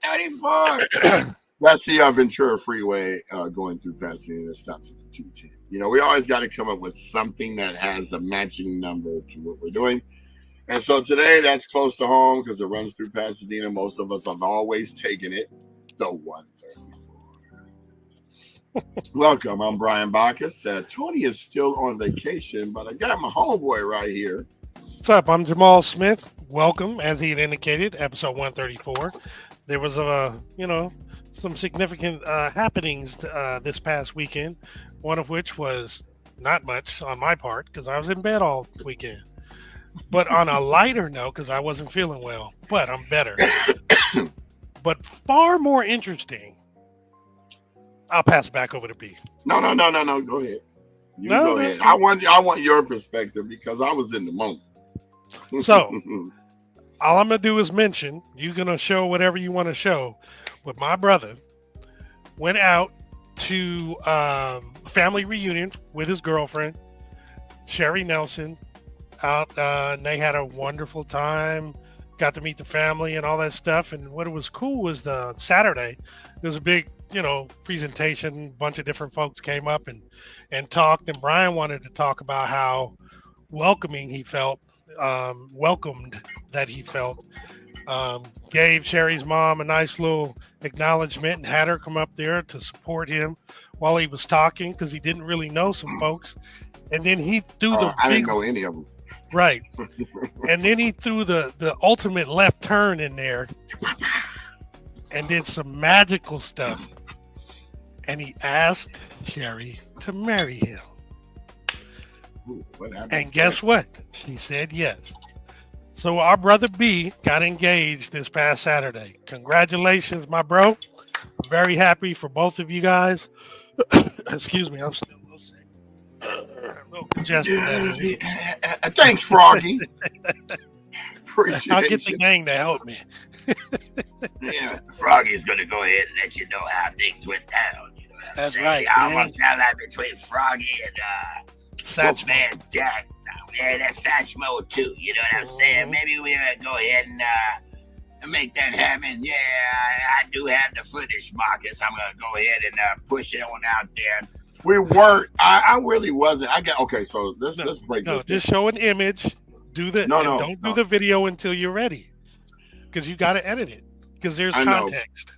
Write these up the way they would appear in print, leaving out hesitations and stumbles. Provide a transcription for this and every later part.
134. That's the Ventura Freeway going through Pasadena. It stops at the 210. You know, we always got to come up with something that has a matching number to what we're doing. And so today, that's close to home because it runs through Pasadena. Most of us have always taken it, the 134. Welcome. I'm Brian Bacchus. Tony is still on vacation, but I got my homeboy right here. What's up? I'm Jamal Smith. Welcome, as he had indicated, episode 134. There was some significant happenings this past weekend, one of which was not much on my part because I was in bed all weekend. But on a lighter note, because I wasn't feeling well, but I'm better. But far more interesting, I'll pass it back over to B. No. Go ahead. Go ahead. I want your perspective because I was in the moment. So, all I'm going to do is mention, you're going to show whatever you want to show. But my brother went out to a family reunion with his girlfriend, Sherry Nelson. And they had a wonderful time, got to meet the family and all that stuff. And what was cool was the Saturday, there was a big, presentation. A bunch of different folks came up and talked. And Brian wanted to talk about how welcoming he felt, welcomed that he felt. Gave Sherry's mom a nice little acknowledgement and had her come up there to support him while he was talking because he didn't really know some folks. And then he threw I didn't know any of them. Right. And then he threw the ultimate left turn in there and did some magical stuff. And he asked Sherry to marry him. Ooh, and guess what? She said yes. So our brother B got engaged this past Saturday. Congratulations, my bro. I'm very happy for both of you guys. Excuse me, I'm still a little sick. A little congested. Thanks, Froggy. Appreciate I'll get the gang to help me. Yeah, Froggy's going to go ahead and let you know how things went down. You know what I'm That's saying? right. I almost fell out between Froggy and Wolfman Jack. Yeah, that's Satchmo too. You know what I'm saying? Maybe we're going to go ahead and make that happen. Yeah, I do have the footage, Marcus. I'm going to go ahead and push it on out there. We weren't. I really wasn't. Okay. So let's break this. Just show an image. Do the don't do the video until you're ready, because you got to edit it because there's context.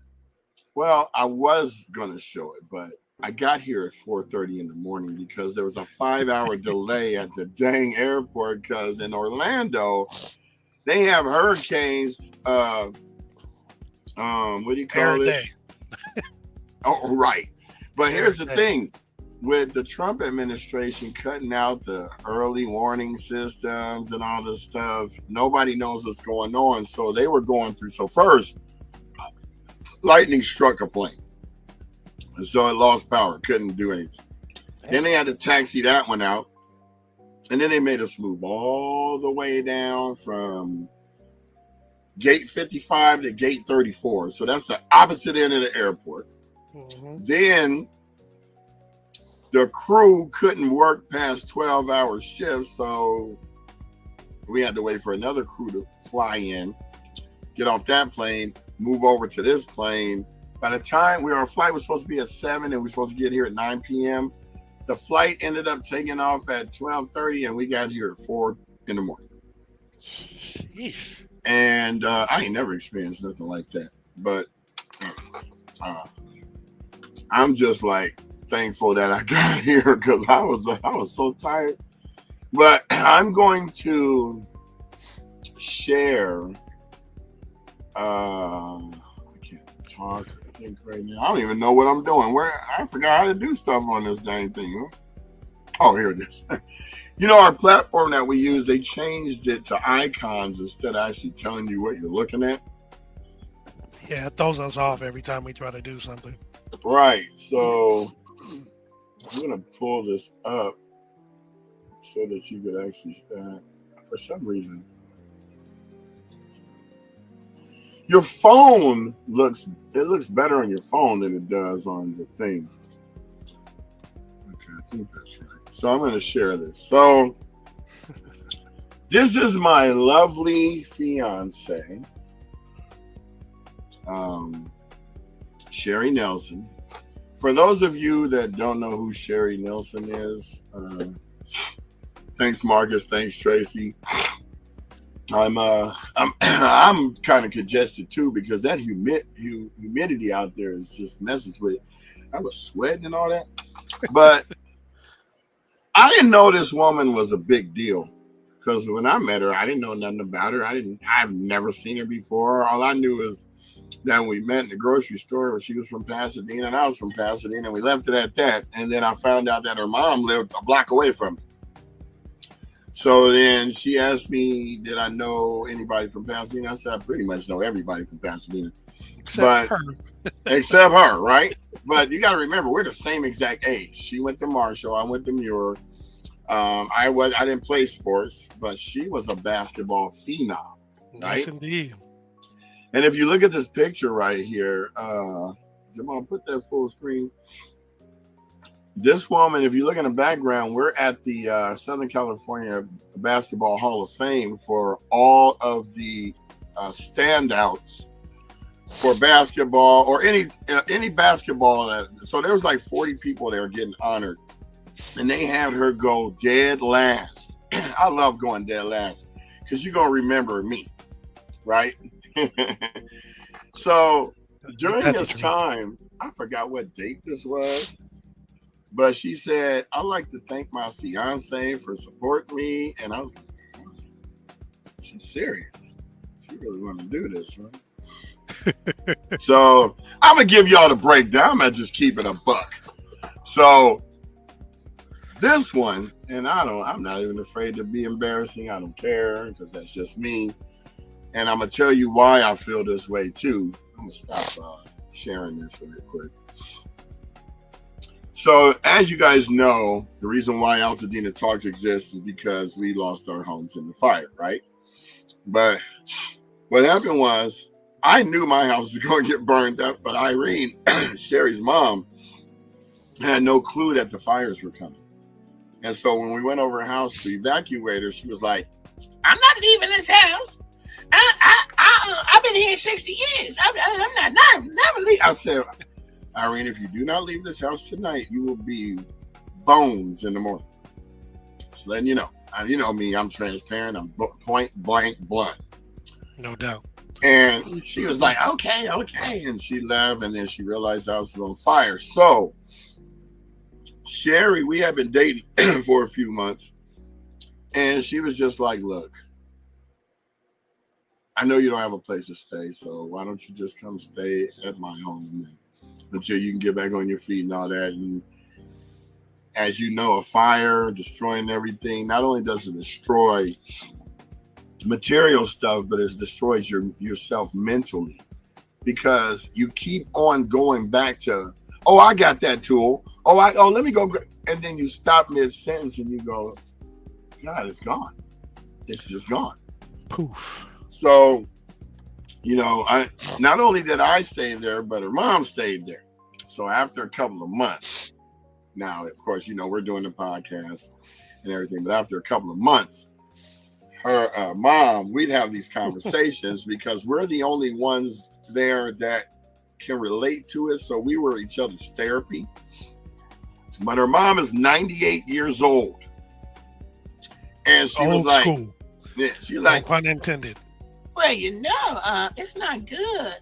Well, I was gonna show it, but I got here at 4:30 in the morning because there was a 5-hour delay at the dang airport. Because in Orlando, they have hurricanes. What do you call it? Oh, right. But here's the thing. With the Trump administration cutting out the early warning systems and all this stuff, nobody knows what's going on. So they were going through. So first, lightning struck a plane. And so it lost power, couldn't do anything. Then they had to taxi that one out. And then they made us move all the way down from gate 55 to gate 34. So that's the opposite end of the airport. Mm-hmm. Then the crew couldn't work past 12-hour shifts, so we had to wait for another crew to fly in, get off that plane, move over to this plane. By the time our flight was supposed to be at 7 and we were supposed to get here at 9 p.m., the flight ended up taking off at 12:30 and we got here at 4 in the morning. And I ain't never experienced nothing like that. But I'm just like, thankful that I got here because I was so tired. But I'm going to share. I can't talk. I think right now. I don't even know what I'm doing. I forgot how to do stuff on this dang thing. Oh, here it is. Our platform that we use, they changed it to icons instead of actually telling you what you're looking at. Yeah, it throws us off every time we try to do something. Right. So I'm going to pull this up so that you could actually, for some reason, your phone looks better on your phone than it does on the thing. Okay, I think that's right. So I'm going to share this. So this is my lovely fiance. Sherry Nelson. For those of you that don't know who Sherry Nelson is, thanks Marcus, thanks Tracy. I'm I'm kind of congested too because that humidity out there is just messes with. I was sweating and all that, but I didn't know this woman was a big deal because when I met her, I didn't know nothing about her. I've never seen her before. All I knew is that we met in the grocery store where she was from Pasadena and I was from Pasadena, and we left it at that. And then I found out that her mom lived a block away from me. So then she asked me, did I know anybody from Pasadena? I said, I pretty much know everybody from Pasadena. Except her, right? But you got to remember, we're the same exact age. She went to Marshall. I went to Muir. I didn't play sports, but she was a basketball phenom, right? Yes, indeed. And if you look at this picture right here, Jamal, put that full screen. This woman, if you look in the background, we're at the Southern California Basketball Hall of Fame for all of the standouts for basketball or any basketball. So there was like 40 people that were getting honored, and they had her go dead last. I love going dead last because you're going to remember me, right? So during this time, I forgot what date this was. But she said, I'd like to thank my fiance for supporting me. And I was like, she's serious. She really want to do this, right? So I'm going to give y'all the breakdown. I'm going to just keep it a buck. So this one, and I'm not even afraid to be embarrassing. I don't care because that's just me. And I'm going to tell you why I feel this way too. I'm going to stop sharing this real quick. So, as you guys know, the reason why AltadenaTalks exists is because we lost our homes in the fire, right? But what happened was, I knew my house was going to get burned up, but Irene, Sherry's mom, had no clue that the fires were coming. And so when we went over her house to evacuate her, she was like, I'm not leaving this house. I've been here 60 years. I'm never leaving. I said, Irene, if you do not leave this house tonight, you will be bones in the morning. Just letting you know. You know me, I'm transparent. I'm point blank blunt. No doubt. And she was like, okay. And she left, and then she realized the house was on fire. So, Sherry, we had been dating for a few months. And she was just like, look, I know you don't have a place to stay, so why don't you just come stay at my home until you can get back on your feet and all that. And as you know, a fire destroying everything, not only does it destroy material stuff, but it destroys yourself mentally because you keep on going back to, oh, I got that tool. Let me go. And then you stop mid-sentence and you go, God, it's gone. It's just gone. Poof. So, not only did I stay there, but her mom stayed there. So after a couple of months, now, of course, we're doing the podcast and everything, but after a couple of months, her mom, we'd have these conversations because we're the only ones there that can relate to it. So we were each other's therapy. But her mom is 98 years old. And she was like, school. Yeah, she was like, no pun intended. Well, it's not good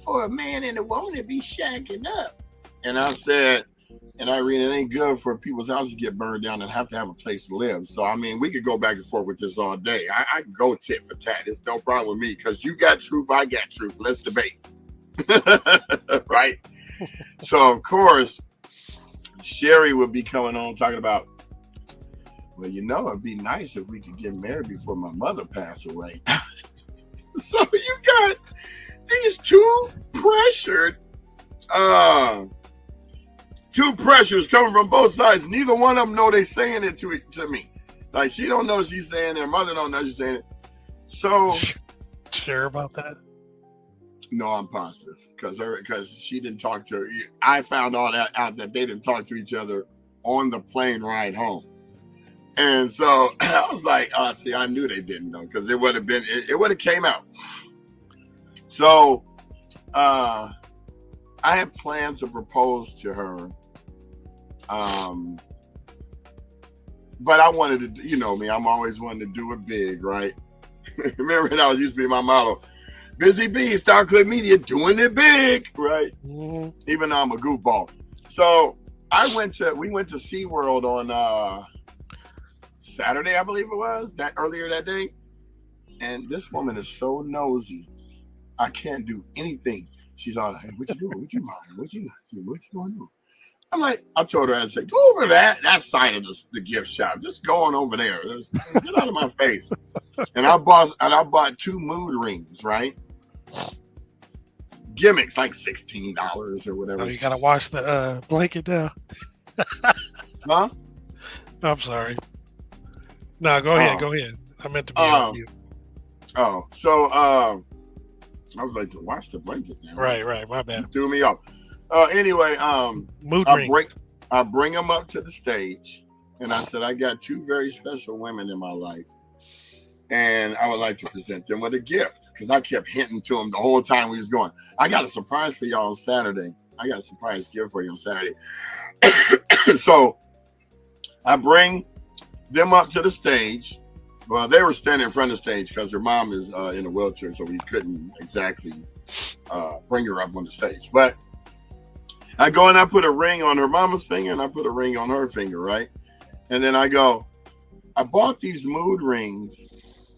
for a man and a woman to be shacking up. And I said, and Irene, it ain't good for people's houses to get burned down and have to have a place to live. So, I mean, we could go back and forth with this all day. I can go tit for tat. It's no problem with me because you got truth, I got truth. Let's debate. Right? So, of course, Sherry would be coming on talking about, well, it'd be nice if we could get married before my mother passed away. So you got these two pressures coming from both sides. Neither one of them know they saying it to me. Like, she don't know she's saying it. Her mother don't know she's saying it. So, sure about that? No, I'm positive because she didn't talk to her. I found all that out that they didn't talk to each other on the plane ride home. And so I was like, see, I knew they didn't know because it would have came out. So I had planned to propose to her. But I wanted to, you know me, I'm always wanting to do it big, right? Remember that used to be my motto. Busy Bee, Star Clip Media, doing it big, right? Mm-hmm. Even though I'm a goofball. So we went to SeaWorld on Saturday, I believe it was, that earlier that day. And this woman is so nosy. I can't do anything. She's all like, hey, what you doing? What you mind? What you going to do? I'm like, I told her, I'd say, go over that side of the gift shop. Just go on over there. Get out of my face. And I bought 2 mood rings, right? Gimmicks, like $16 or whatever. Oh, you gotta wash the blanket down. Huh? I'm sorry. No, go ahead. Go ahead. I meant to be on mute. Oh, so I was like, to wash the blanket down. Right. My bad. You threw me off. Anyway, mood rings. I bring them up to the stage, and I said, I got 2 very special women in my life, and I would like to present them with a gift, because I kept hinting to them the whole time we was going. I got a surprise for y'all on Saturday. I got a surprise gift for you on Saturday. So I bring them up to the stage. Well, they were standing in front of the stage because their mom is in a wheelchair, so we couldn't exactly bring her up on the stage. But I go and I put a ring on her mama's finger, and I put a ring on her finger, right? And then I go, I bought these mood rings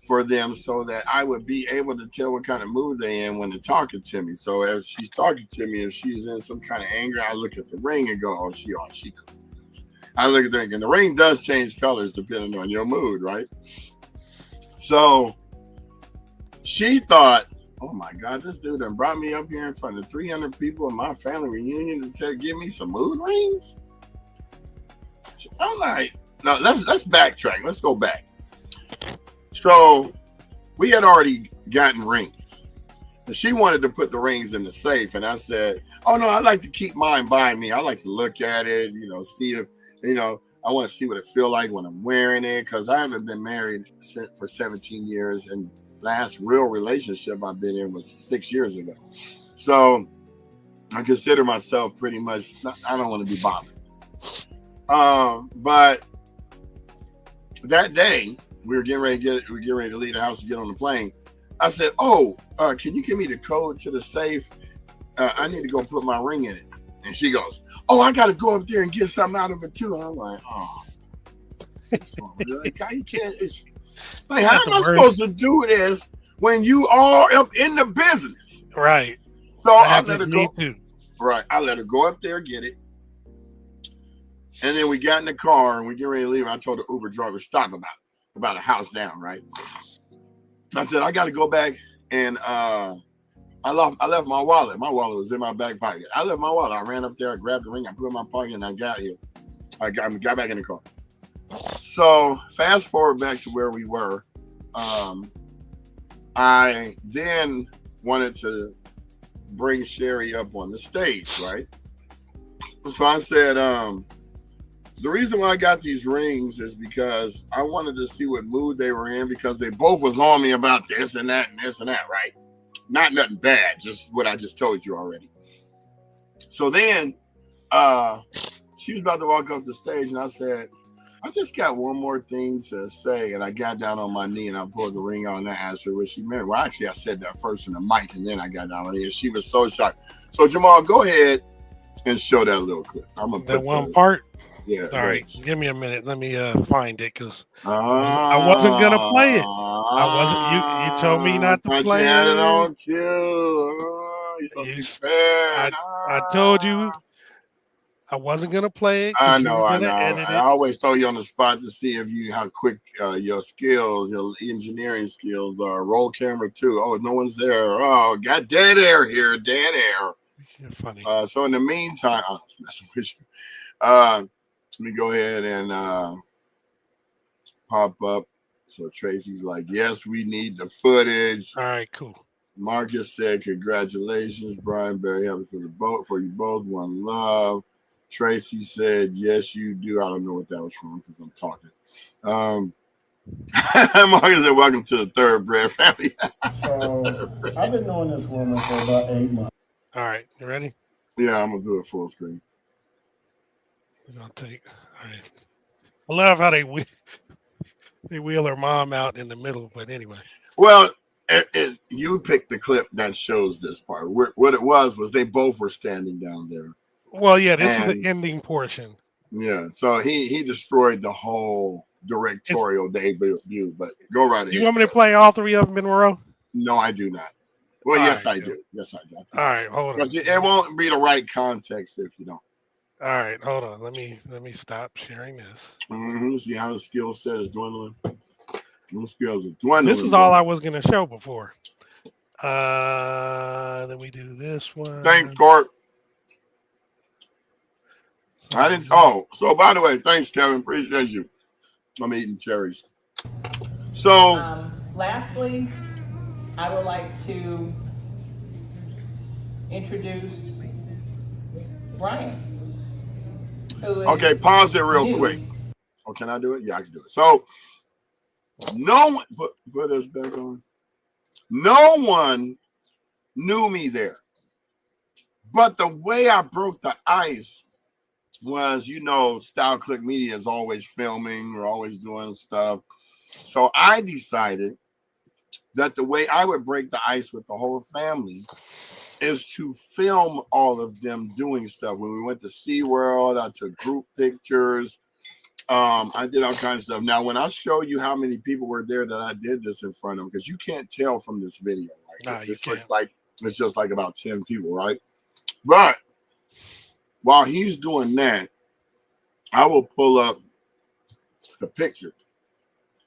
for them so that I would be able to tell what kind of mood they're in when they're talking to me. So if she's talking to me, if she's in some kind of anger, I look at the ring and go, oh, she cool. I look at the ring, and the ring does change colors depending on your mood, right? So she thought, oh my God, this dude done brought me up here in front of 300 people in my family reunion to give me some mood rings. I'm like, no, let's backtrack. Let's go back. So we had already gotten rings. And she wanted to put the rings in the safe. And I said, oh no, I like to keep mine by me. I like to look at it, see if, I want to see what it feels like when I'm wearing it, because I haven't been married for 17 years, and last real relationship I've been in was 6 years ago. So I consider myself pretty much, I don't want to be bothered. But that day we were getting ready to leave the house to get on the plane. I said, oh, can you give me the code to the safe? I need to go put my ring in it. And she goes, oh, I got to go up there and get something out of it too. And I'm like, oh, you can't. It's like, how am I supposed to do this when you are up in the business? Right. So I let her go. Too. Right. I let her go up there, get it. And then we got in the car and we get ready to leave. I told the Uber driver, stop about a house down, right? I said, I got to go back and I left my wallet. My wallet was in my back pocket. I left my wallet. I ran up there, I grabbed the ring, I put it in my pocket, and I got here. I got back in the car. So fast forward back to where we were. I then wanted to bring Sherry up on the stage, right? So I said, the reason why I got these rings is because I wanted to see what mood they were in, because they both was on me about this and that, right? Not nothing bad, just what I just told you already. So then she was about to walk up the stage, and I said, I just got one more thing to say. And I got down on my knee and I pulled the ring out and I asked her what she meant. Well, actually, I said that first in the mic, and then I got down on it. And she was so shocked. So Jamal, go ahead and show that little clip. I'm gonna that one part. Yeah. All right. Give me a minute. Let me find it, because I wasn't gonna play it. I wasn't. You told me not to play you had it. it on cue. I told you I wasn't gonna play it. I know. Edit I it. always throw you on the spot to see how quick your skills, your engineering skills are. Roll camera too. Oh, no one's there. Oh, got dead air here. Dead air. You're funny. So in the meantime, I was messing with you. Let me go ahead and pop up. So Tracy's like, yes, we need the footage. All right, cool. Marcus said, congratulations, Brian. Very happy for you both. One love. Tracy said, yes, you do. I don't know what that was from because I'm talking. Marcus said, welcome to the Thoroughbred family. So I've been knowing this woman for about 8 months. All right, you ready? Yeah, I'm gonna do it full screen. We're gonna take. All right. I love how they wheel her mom out in the middle, but anyway. Well, you picked the clip that shows this part. What it was they both were standing down there, Well, yeah, this is the and ending portion. yeah, so he destroyed the whole It's directorial debut. But go right you ahead, want me to sir. play all three of them in a row? No, I do not. Well, All yes, right, I good. do. Yes, I do. I All think you right, should. hold on. Because it won't be the right context if you don't. All right, hold on. Let me stop sharing this. See how the skill set is dwindling. Those skills are This is dwindling, all boy. I was gonna show before. Then we do this Thanks, one. Court. I So didn't. Oh, so by the way, thanks, Kevin. Appreciate you. I'm eating cherries. So, Lastly, I would like to introduce Brian, who is okay, pause it real new. quick. Oh, can I do it? Yeah, I can do it. So, no one put this back on. No one knew me there, but the way I broke the ice was, Style Click Media is always filming, we're always doing stuff. So I decided that the way I would break the ice with the whole family is to film all of them doing stuff. When we went to SeaWorld, I took group pictures. I did all kinds of stuff. Now, when I show you how many people were there that I did this in front of, because you can't tell from this video, right? no, you This can't. looks like it's just like about 10 people, right? But while he's doing that, I will pull up the picture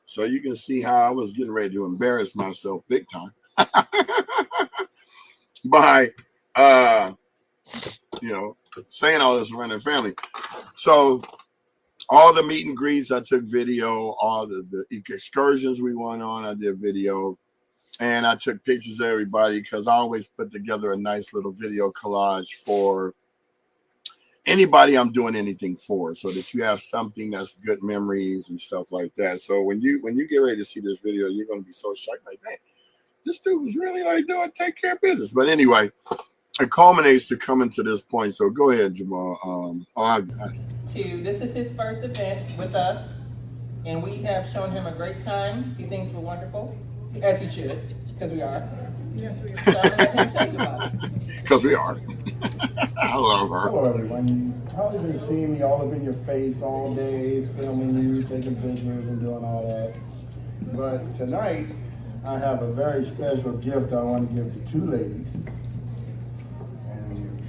so you can see how I was getting ready to embarrass myself big time by saying all this around their family. So all the meet and greets, I took video. All the excursions we went on, I did video. And I took pictures of everybody because I always put together a nice little video collage for anybody I'm doing anything for, so that you have something that's good memories and stuff like that. So when you get ready to see this video, you're going to be so shocked, like, hey, this dude was really like doing take care of business. But anyway, it culminates to coming to this point. So go ahead, Jamal. This is his first event with us, and we have shown him a great time. He thinks we're wonderful, as he should, because we are. Yes, we are. So I'm gonna let him tell you about it. Because we are. I love her. Hello, everyone. You've probably been seeing me all up in your face all day, filming you, taking pictures, and doing all that. But tonight, I have a very special gift I want to give to two ladies. And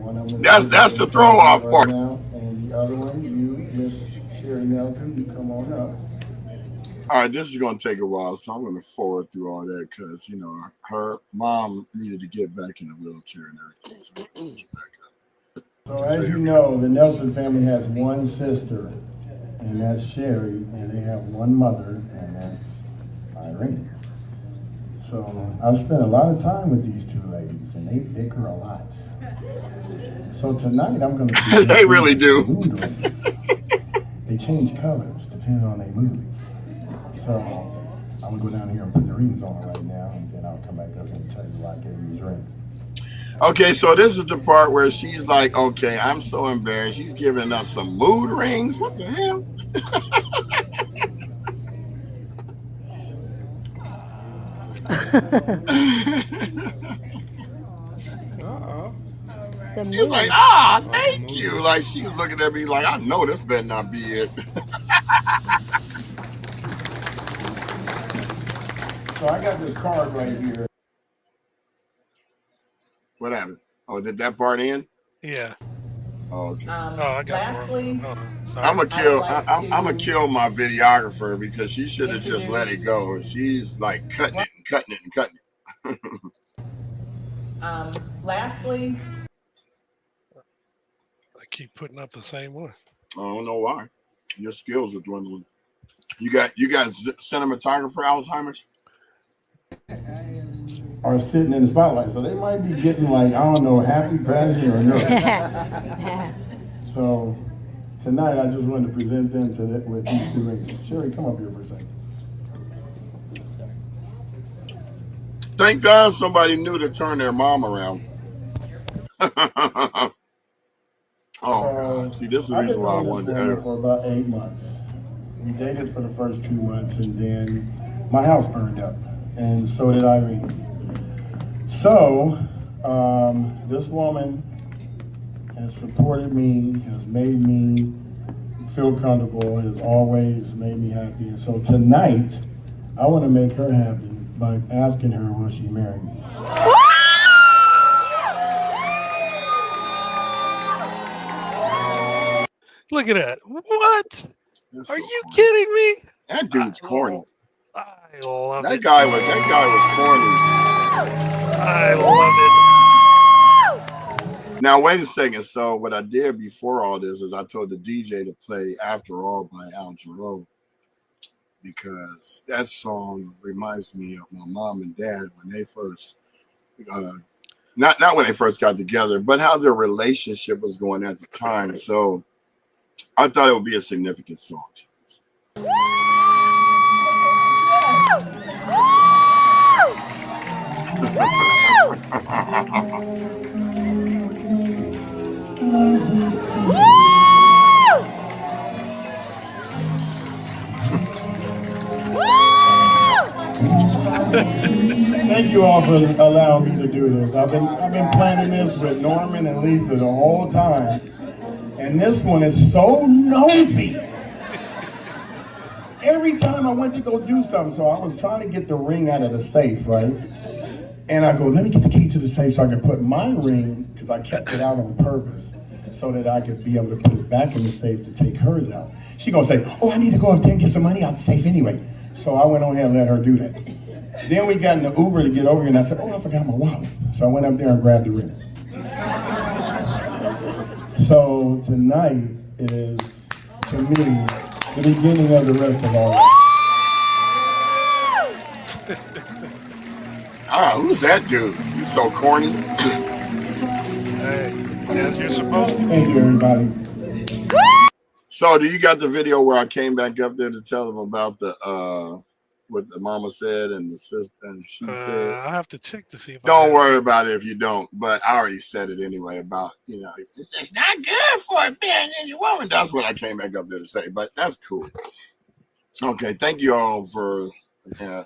one of them is that's the throw off part. Now, and the other one, you, Miss Sherry Nelson, you come on up. All right, this is going to take a while, so I'm going to forward through all that because, her mom needed to get back in a wheelchair and everything. So I'm going to put you back up. So as you know, the Nelson family has one sister, and that's Sherry, and they have one mother, and that's Irene. So I've spent a lot of time with these two ladies, and they bicker a lot. So tonight I'm going to they really do. Mood rings. They change colors depending on their moods. So I'm gonna go down here and put the rings on right now, and then I'll come back up and tell you why I gave them these rings. Okay, so this is the part where she's like, okay, I'm so embarrassed. She's giving us some mood rings. What the hell? She's like, thank you. Like, she's looking at me like, I know this better not be it. So I got this card right here. What happened? Oh, did that part end? Yeah. Oh, okay. I got Lastly, I'm gonna kill my videographer because she should have just let it go. She's like cutting it and cutting it and cutting it. Lastly, I keep putting up the same one. I don't know why. Your skills are dwindling. You got cinematographer Alzheimer's? Are sitting in the spotlight, so they might be getting like, I don't know, happy president or no. So tonight I just wanted to present them with these two rings. Sherry, come up here for a second. Thank God somebody knew to turn their mom around. Oh God! See, this is the I've reason been why I knowing this wanted to woman air. for about 8 months. We dated for the first 2 months, and then my house burned up, and so did Irene's. So, this woman has supported me, has made me feel comfortable, has always made me happy. And so tonight, I want to make her happy by asking her, will she marry me? Look at that. What? That's Are so you corny. kidding me? That dude's corny. I love That it. guy was corny. I love it. Now wait a second. So what I did before all this is I told the DJ to play "After All" by Al Jarreau, because that song reminds me of my mom and dad when they first, not when they first got together, but how their relationship was going at the time. So I thought it would be a significant song to use. Thank you all for allowing me to do this. I've been planning this with Norman and Lisa the whole time, and this one is so nosy. Every time I went to go do something, so I was trying to get the ring out of the safe, right? And I go, let me get the key to the safe so I can put my ring, because I kept it out on purpose, so that I could be able to put it back in the safe to take hers out. She gonna say, oh, I need to go up there and get some money out the safe anyway. So I went on ahead and let her do that. Then we got in the Uber to get over here, and I said, oh, I forgot my wallet. So I went up there and grabbed the ring. So tonight is, to me, the beginning of the rest of our life. Who's that dude? You so corny. Hey, as you're supposed to. Thank you, everybody. So do you got the video where I came back up there to tell them about the what the mama said and the sister and she said? I'll have to check to see if Don't worry about it if you don't, but I already said it anyway about, it's not good for a man and your woman. That's what I came back up there to say, but that's cool. Okay, thank you all for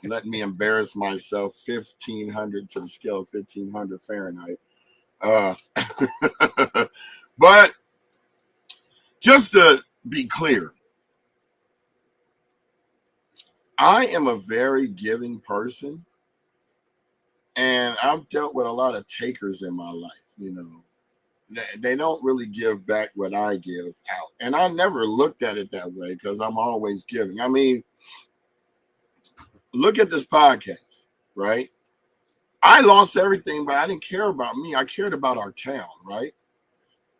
letting me embarrass myself. 1,500 to the scale of 1,500 Fahrenheit. But just to be clear, I am a very giving person, and I've dealt with a lot of takers in my life. They don't really give back what I give out, and I never looked at it that way because I'm always giving. I mean, look at this podcast, right? I lost everything, but I didn't care about me. I cared about our town, right?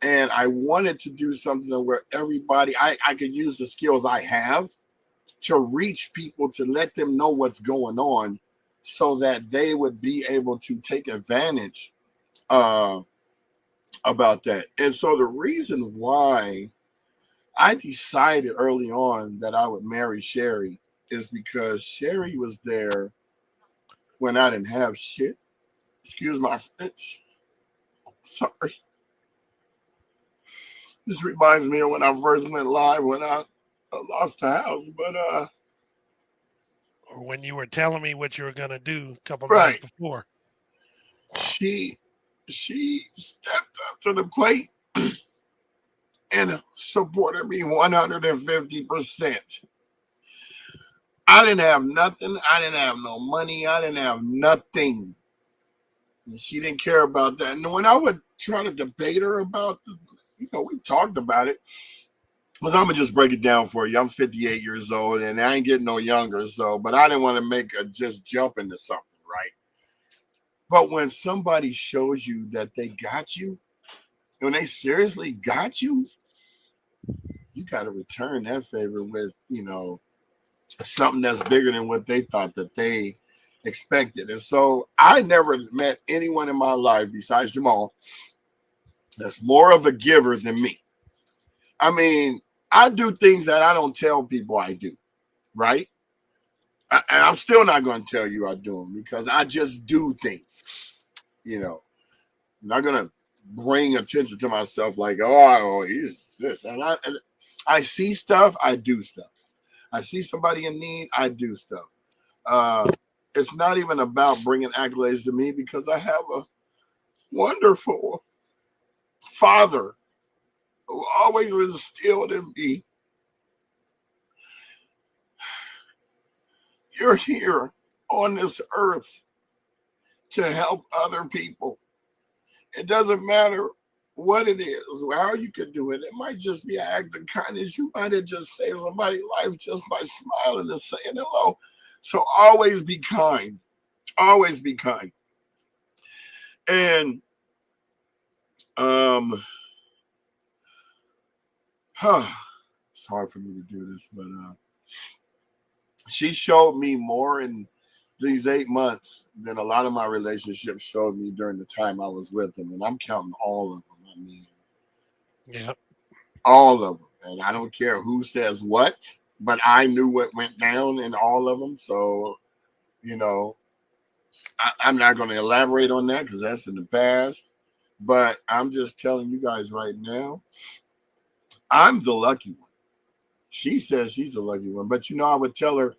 And I wanted to do something where everybody, I could use the skills I have to reach people, to let them know what's going on so that they would be able to take advantage about that. And so the reason why I decided early on that I would marry Sherry is because Sherry was there when I didn't have shit. Excuse my French. Sorry. This reminds me of when I first went live when I lost the house, but or when you were telling me what you were gonna do a couple right. minutes before. She stepped up to the plate and supported me 150%. I didn't have nothing. I didn't have no money. I didn't have nothing. And she didn't care about that. And when I would try to debate her about we talked about it. Because I'm going to just break it down for you. I'm 58 years old and I ain't getting no younger. But I didn't want to just jump into something, right? But when somebody shows you that they got you, when they seriously got you, you got to return that favor with, something that's bigger than what they thought that they expected. And so I never met anyone in my life besides Jamal that's more of a giver than me. I mean, I do things that I don't tell people I do, right? And I'm still not going to tell you I do them because I just do things, I'm not going to bring attention to myself like, oh, he's this. And I see stuff, I do stuff. I see somebody in need, I do stuff. It's not even about bringing accolades to me because I have a wonderful father who always instilled in me, you're here on this earth to help other people. It doesn't matter what it is, how you can do it. It might just be an act of kindness. You might have just saved somebody's life just by smiling and saying hello. So always be kind. Always be kind. And it's hard for me to do this, but she showed me more in these 8 months than a lot of my relationships showed me during the time I was with them. And I'm counting all of them. I mean, yeah, all of them. And I don't care who says what, but I knew what went down in all of them. So, you know, I'm not going to elaborate on that because that's in the past. But I'm just telling you guys right now, I'm the lucky one. She says she's the lucky one. But, you know, I would tell her,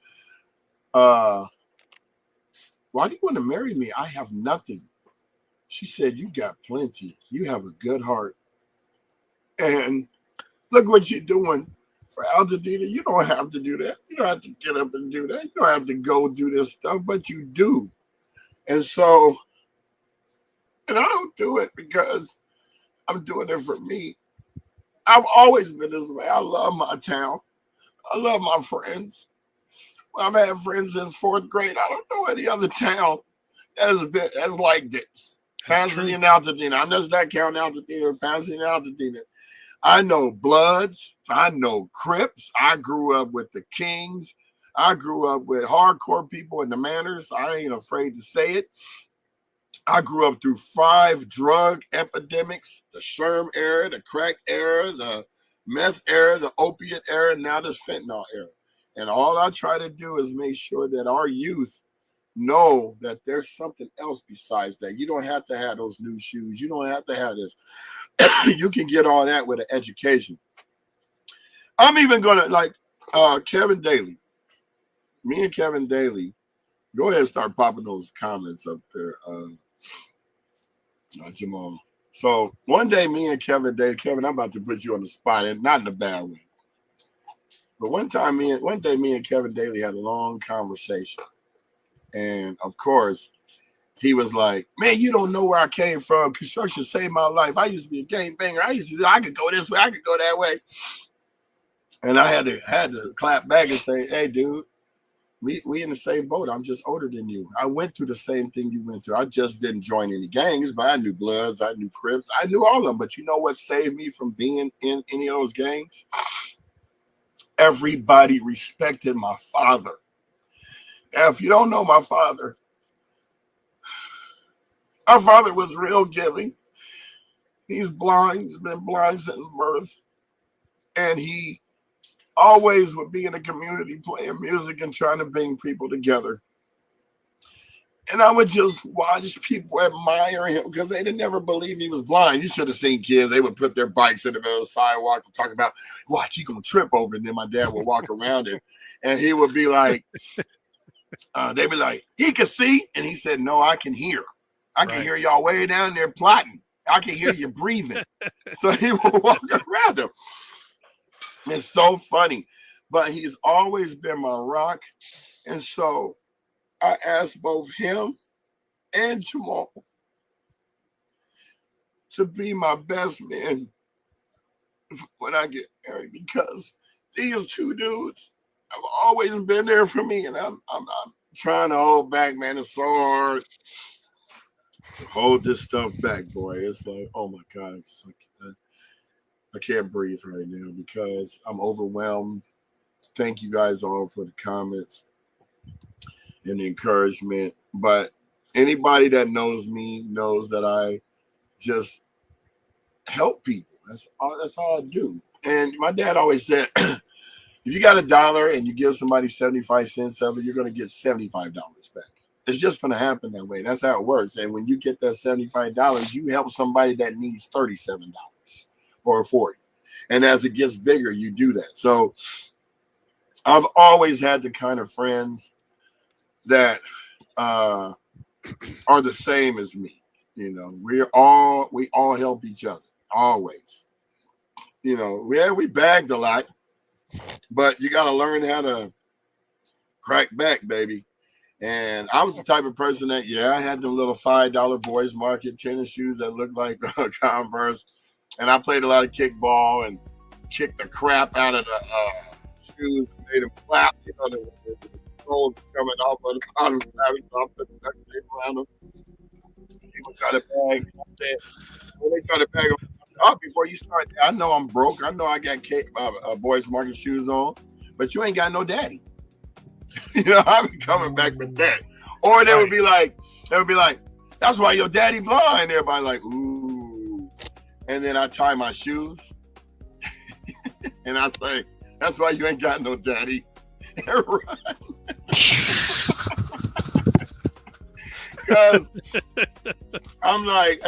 why do you want to marry me? I have nothing. She said, you got plenty. You have a good heart. And look what you're doing for Altadena. You don't have to do that. You don't have to get up and do that. You don't have to go do this stuff, but you do. And so, and I don't do it because I'm doing it for me. I've always been this way. I love my town. I love my friends. I've had friends since 4th grade. I don't know any other town that's like this. Pasadena, Altadena. I'm just not counting Altadena, Pasadena, Altadena. I know Bloods. I know Crips. I grew up with the Kings. I grew up with hardcore people in the Manors. I ain't afraid to say it. I grew up through 5 drug epidemics, the Sherm era, the crack era, the meth era, the opiate era, and now this fentanyl era. And all I try to do is make sure that our youth know that there's something else besides that. You don't have to have those new shoes. You don't have to have this. You can get all that with an education. I'm even going to, like Kevin Daly. Me and Kevin Daly, go ahead and start popping those comments up there, Jamal. So one day, me and Kevin Daly, Kevin, I'm about to put you on the spot, and not in a bad way. But one day, me and Kevin Daly had a long conversation. And of course, he was like, man, you don't know where I came from. Construction saved my life. I used to be a gangbanger. I could go this way. I could go that way. And I had to clap back and say, hey, dude, we in the same boat. I'm just older than you. I went through the same thing you went through. I just didn't join any gangs, but I knew Bloods. I knew Crips. I knew all of them. But you know what saved me from being in any of those gangs? Everybody respected my father. Now, if you don't know my father was real giving. He's blind. He's been blind since birth. And he always would be in the community playing music and trying to bring people together. And I would just watch people admire him because they didn't never believe he was blind. You should have seen kids. They would put their bikes in the middle of the sidewalk and talk about, watch, he going to trip over. And then my dad would walk around it. And he would be like, they'd be like, he could see. And he said, no, I can hear. I can hear y'all way down there plotting. I can hear you breathing. So he would walk around him. It's so funny. But he's always been my rock. And so I asked both him and Jamal to be my best men when I get married because these two dudes have always been there for me. And I'm trying to hold back, man. It's so hard to hold this stuff back, boy. It's like, oh my God. It's like, I can't breathe right now because I'm overwhelmed. Thank you guys all for the comments and the encouragement. But anybody that knows me knows that I just help people. That's all I do. And my dad always said, if you got $1 and you give somebody 75 cents of it, you're going to get $75 back. It's just going to happen that way. That's how it works. And when you get that $75, you help somebody that needs $37 or 40. And as it gets bigger, you do that. So I've always had the kind of friends that are the same as me. You know, we all help each other always. You know, we bagged a lot, but you got to learn how to crack back, baby. And I was the type of person that, I had them little $5 Boys Market tennis shoes that looked like Converse. And I played a lot of kickball and kicked the crap out of the shoes, made them flap, you know, the soles coming off of the bottom, so I put the duct tape around them. People try to bag. When they try to bag them up before you start, I know I'm broke. I know I got Boys Market shoes on, but you ain't got no daddy. You know, I'll be coming back with that. Or they would be like, that's why your daddy blind. Everybody like, ooh. And then I tie my shoes. And I say, that's why you ain't got no daddy. And run. Because I'm like,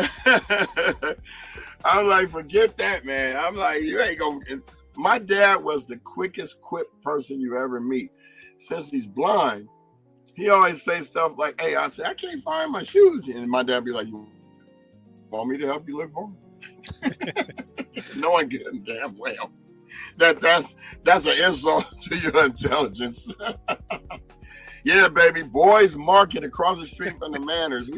forget that, man. I'm like, you ain't gonna. My dad was the quickest quip person you ever meet. Since he's blind, he always say stuff like, hey, I say, I can't find my shoes. And my dad be like, you want me to help you look for them? Knowing good damn well that's an insult to your intelligence. Yeah, baby, Boys Market across the street from the Manors.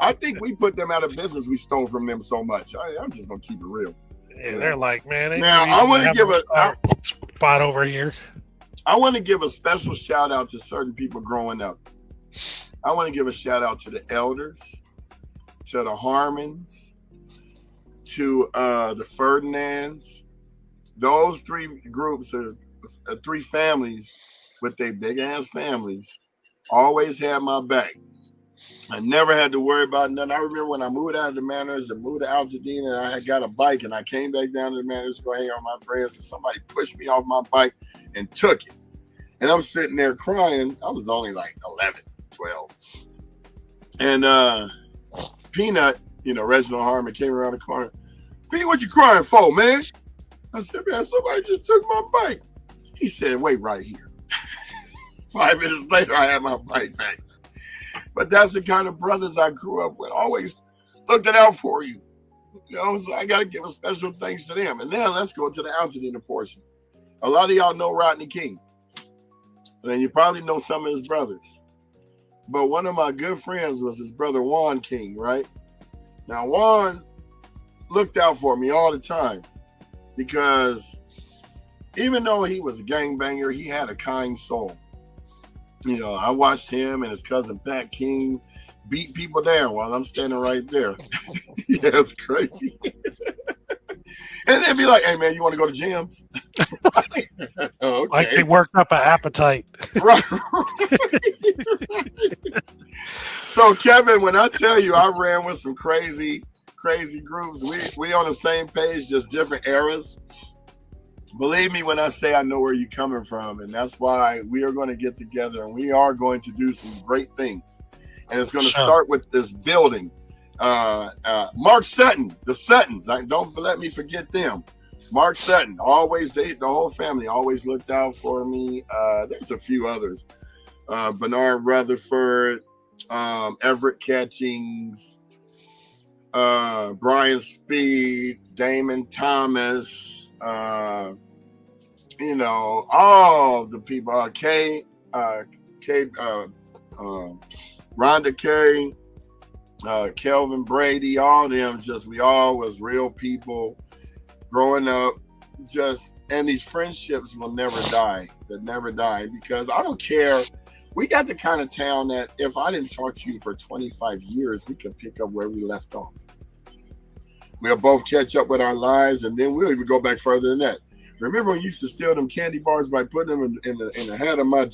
I think we put them out of business. We stole from them so much. I'm just gonna keep it real. Yeah, they're like, man. Now I want to give a spot over here. I want to give a special shout out to certain people growing up. I want to give a shout out to the elders, to the Harmons, to the Ferdinands. Those three groups are three families with their big ass families. Always had my back. I never had to worry about nothing. I remember when I moved out of the Manors and moved to Altadena, and I had got a bike, and I came back down to the Manors to go hang on my friends, and somebody pushed me off my bike and took it. And I'm sitting there crying. I was only like 11, 12. And Peanut, Reginald Harmon came around the corner. Pete, what you crying for, man? I said, man, somebody just took my bike. He said, wait right here. 5 minutes later, I had my bike back. But that's the kind of brothers I grew up with. Always looking out for you. So I got to give a special thanks to them. And now let's go to the Altadena portion. A lot of y'all know Rodney King. And you probably know some of his brothers. But one of my good friends was his brother, Juan King, right? Now, Juan looked out for me all the time because even though he was a gangbanger, he had a kind soul. I watched him and his cousin Pat King beat people down while I'm standing right there. Yeah, it's crazy. And they'd be like, hey, man, you want to go to gyms? Okay. Like they worked up an appetite. Right. So, Kevin, when I tell you I ran with some crazy groups, we on the same page, just different eras. Believe me when I say I know where you're coming from, and that's why we are going to get together and we are going to do some great things. And it's going to start with this building. Mark Sutton, the Suttons, don't let me forget them. Mark Sutton, always, the whole family always looked out for me. There's a few others. Bernard Rutherford, Everett Catchings, Brian Speed, Damon Thomas, all the people, Rhonda Kay, Kelvin Brady, all them, we all was real people growing up, and these friendships will never die. They'll never die because I don't care. We got the kind of town that if I didn't talk to you for 25 years, we could pick up where we left off. We'll both catch up with our lives, and then we'll even go back further than that. Remember when you used to steal them candy bars by putting them in the hat of my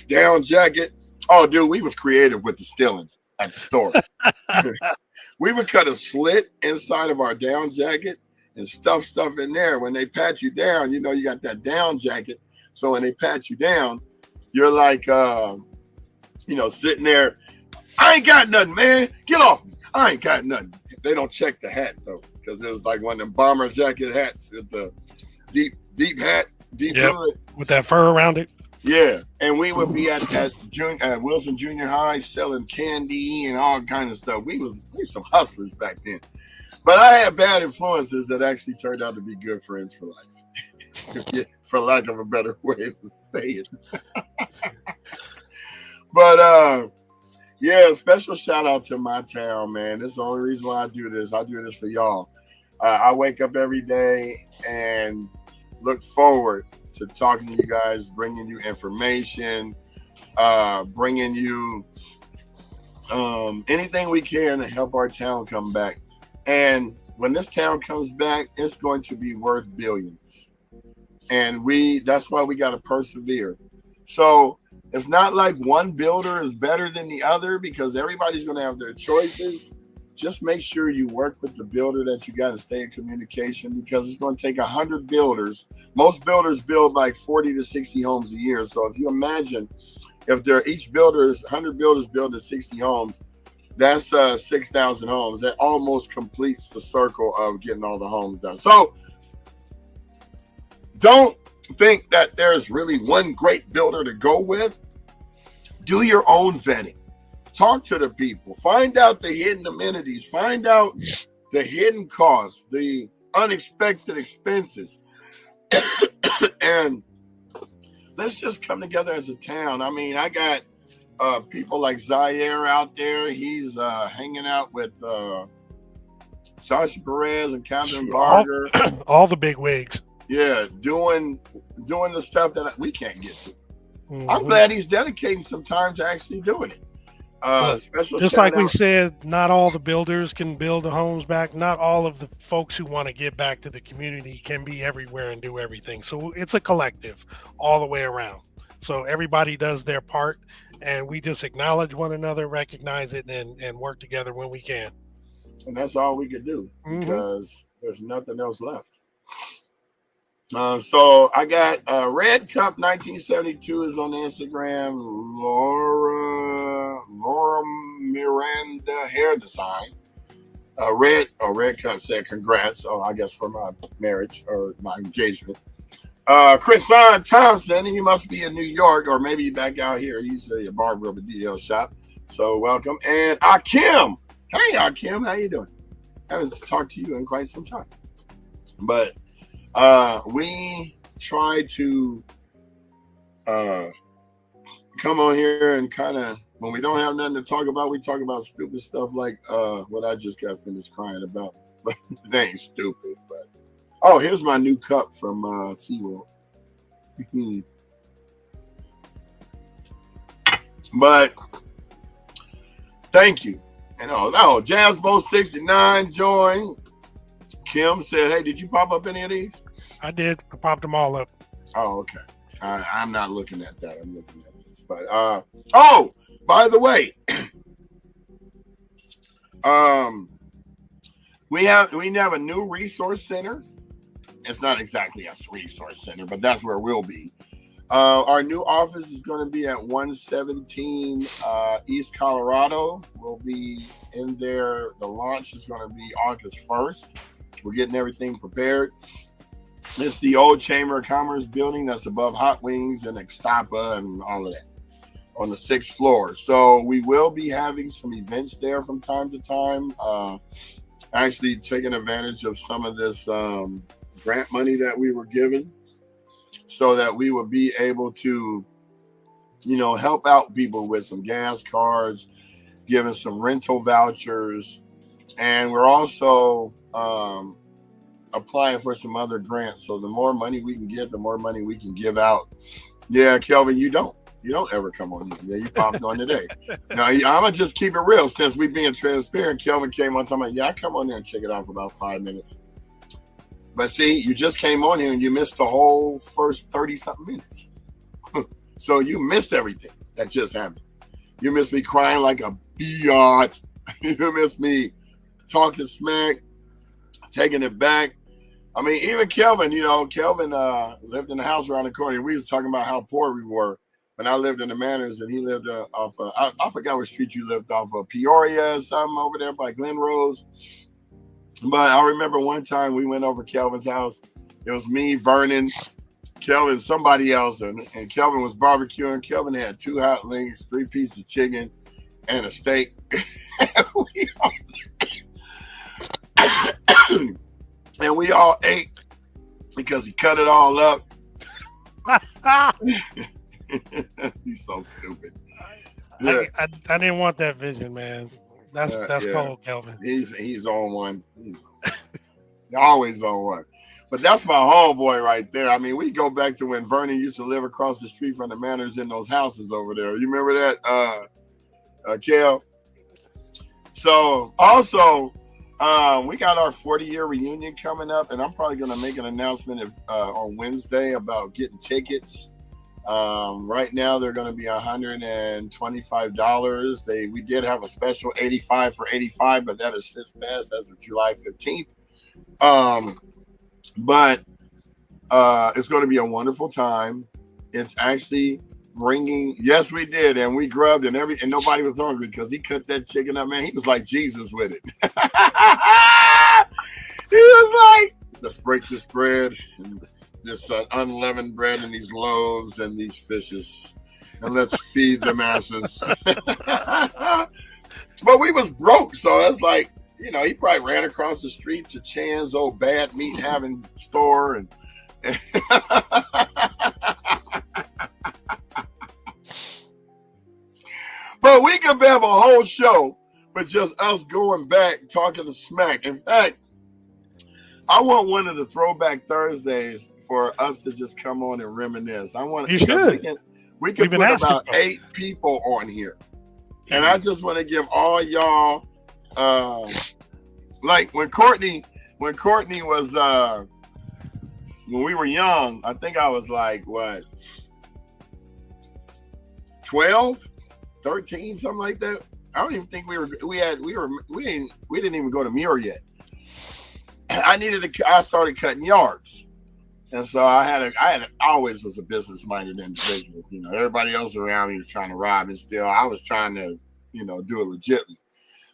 down jacket? Oh, dude, we was creative with the stealing at the store. We would cut a slit inside of our down jacket and stuff in there. When they pat you down, you got that down jacket. So when they pat you down, you're like sitting there. I ain't got nothing, man. Get off me. I ain't got nothing. They don't check the hat though, because it was like one of them bomber jacket hats with the deep hat, deep hood with that fur around it. Yeah, and we would be at Wilson Junior High selling candy and all kind of stuff. We was some hustlers back then. But I had bad influences that actually turned out to be good friends for life, for lack of a better way to say it. But special shout out to my town, man. This is the only reason why I do this. I do this for y'all. I wake up every day and look forward to talking to you guys, bringing you information, bringing you anything we can to help our town come back. And when this town comes back, it's going to be worth billions. And that's why we got to persevere. So it's not like one builder is better than the other, because everybody's going to have their choices. Just make sure you work with the builder that you got to stay in communication, because it's going to take 100 builders. Most builders build like 40 to 60 homes a year. So if you imagine, if each 100 builders build 60 homes, that's 6,000 homes. That almost completes the circle of getting all the homes done. So don't think that there's really one great builder to go with. Do your own vetting. Talk to the people. Find out the hidden amenities. Find out the hidden costs, the unexpected expenses. And let's just come together as a town. I mean, I got people like Zaire out there. He's hanging out with Sasha Perez and Captain Barger. All the big wigs. Yeah, doing the stuff that we can't get to. Mm-hmm. I'm glad he's dedicating some time to actually doing it. Special just like we said, not all the builders can build the homes back. Not all of the folks who want to get back to the community can be everywhere and do everything. So it's a collective all the way around. So everybody does their part, and we just acknowledge one another, recognize it, and work together when we can. And that's all we could do, because there's nothing else left. So I got Red Cup 1972 is on Instagram. Laura Miranda hair design. Red Cup said congrats. Oh, I guess for my marriage or my engagement. Chrison Thompson, he must be in New York or maybe back out here. He's a barber of a DL shop. So welcome. And Akim. Hey Akim, how you doing? I haven't talked to you in quite some time. But we try to come on here and kind of, when we don't have nothing to talk about, we talk about stupid stuff like what I just got finished crying about. But it ain't stupid. But oh, here's my new cup from SeaWorld. But thank you. And Jazzbo 69 joined. Kim said, hey, did you pop up any of these? I did. I popped them all up. Oh, okay. I'm not looking at that. I'm looking at this. But by the way, we have a new resource center. It's not exactly a resource center, but that's where we'll be. Our new office is going to be at 117 East Colorado. We'll be in there. The launch is going to be August 1st. We're getting everything prepared. It's the old Chamber of Commerce building that's above Hot Wings and Extapa and all of that on the 6th floor. So we will be having some events there from time to time. Actually taking advantage of some of this grant money that we were given so that we would be able to, help out people with some gas cards, giving some rental vouchers. And we're also applying for some other grants. So the more money we can get, the more money we can give out. Yeah, Kelvin, you don't ever come on here. Yeah, you popped on today. Now, I'm going to just keep it real. Since we being transparent, Kelvin came on talking about, I come on there and check it out for about 5 minutes. But see, you just came on here and you missed the whole first 30-something minutes. So you missed everything that just happened. You missed me crying like a biatch. You missed me talking smack, taking it back. I mean, even Kelvin, Kelvin lived in the house around the corner. We was talking about how poor we were. when I lived in the Manors, and he lived off. I forgot what street you lived off of, Peoria or something over there by Glen Rose. But I remember one time we went over Kelvin's house. It was me, Vernon, Kelvin, somebody else, and Kelvin was barbecuing. Kelvin had 2 hot links, 3 pieces of chicken, and a steak. And we all ate because he cut it all up. He's so stupid. Yeah. I didn't want that vision, man. That's yeah. cold, Kelvin. He's on one. He's always on one. But that's my homeboy right there. I mean, we go back to when Vernon used to live across the street from the Manors in those houses over there. You remember that, Kel? So also, we got our 40-year reunion coming up, and I'm probably going to make an announcement on Wednesday about getting tickets. Right now, they're going to be $125. We did have a special 85 for 85, but that has since passed as of July 15th. But it's going to be a wonderful time. It's actually bringing. Yes, we did, and we grubbed, and nobody was hungry because he cut that chicken up, man. He was like Jesus with it. He was like, let's break this bread, and this unleavened bread, and these loaves, and these fishes, and let's feed the masses. But we was broke, so it's like, you know, he probably ran across the street to Chan's old bad meat having store, and but we could have a whole show with just us going back talking to smack. In fact, I want one of the throwback Thursdays for us to just come on and reminisce. I want you should. We can put about 8 people on here, and I just want to give all y'all. Like when Courtney was when we were young, I think I was like what 12, 13, something like that. I don't even think we didn't even go to Muir yet. I started cutting yards. And so I always was a business-minded individual. You know, everybody else around me was trying to rob and steal. I was trying to, you know, do it legitly.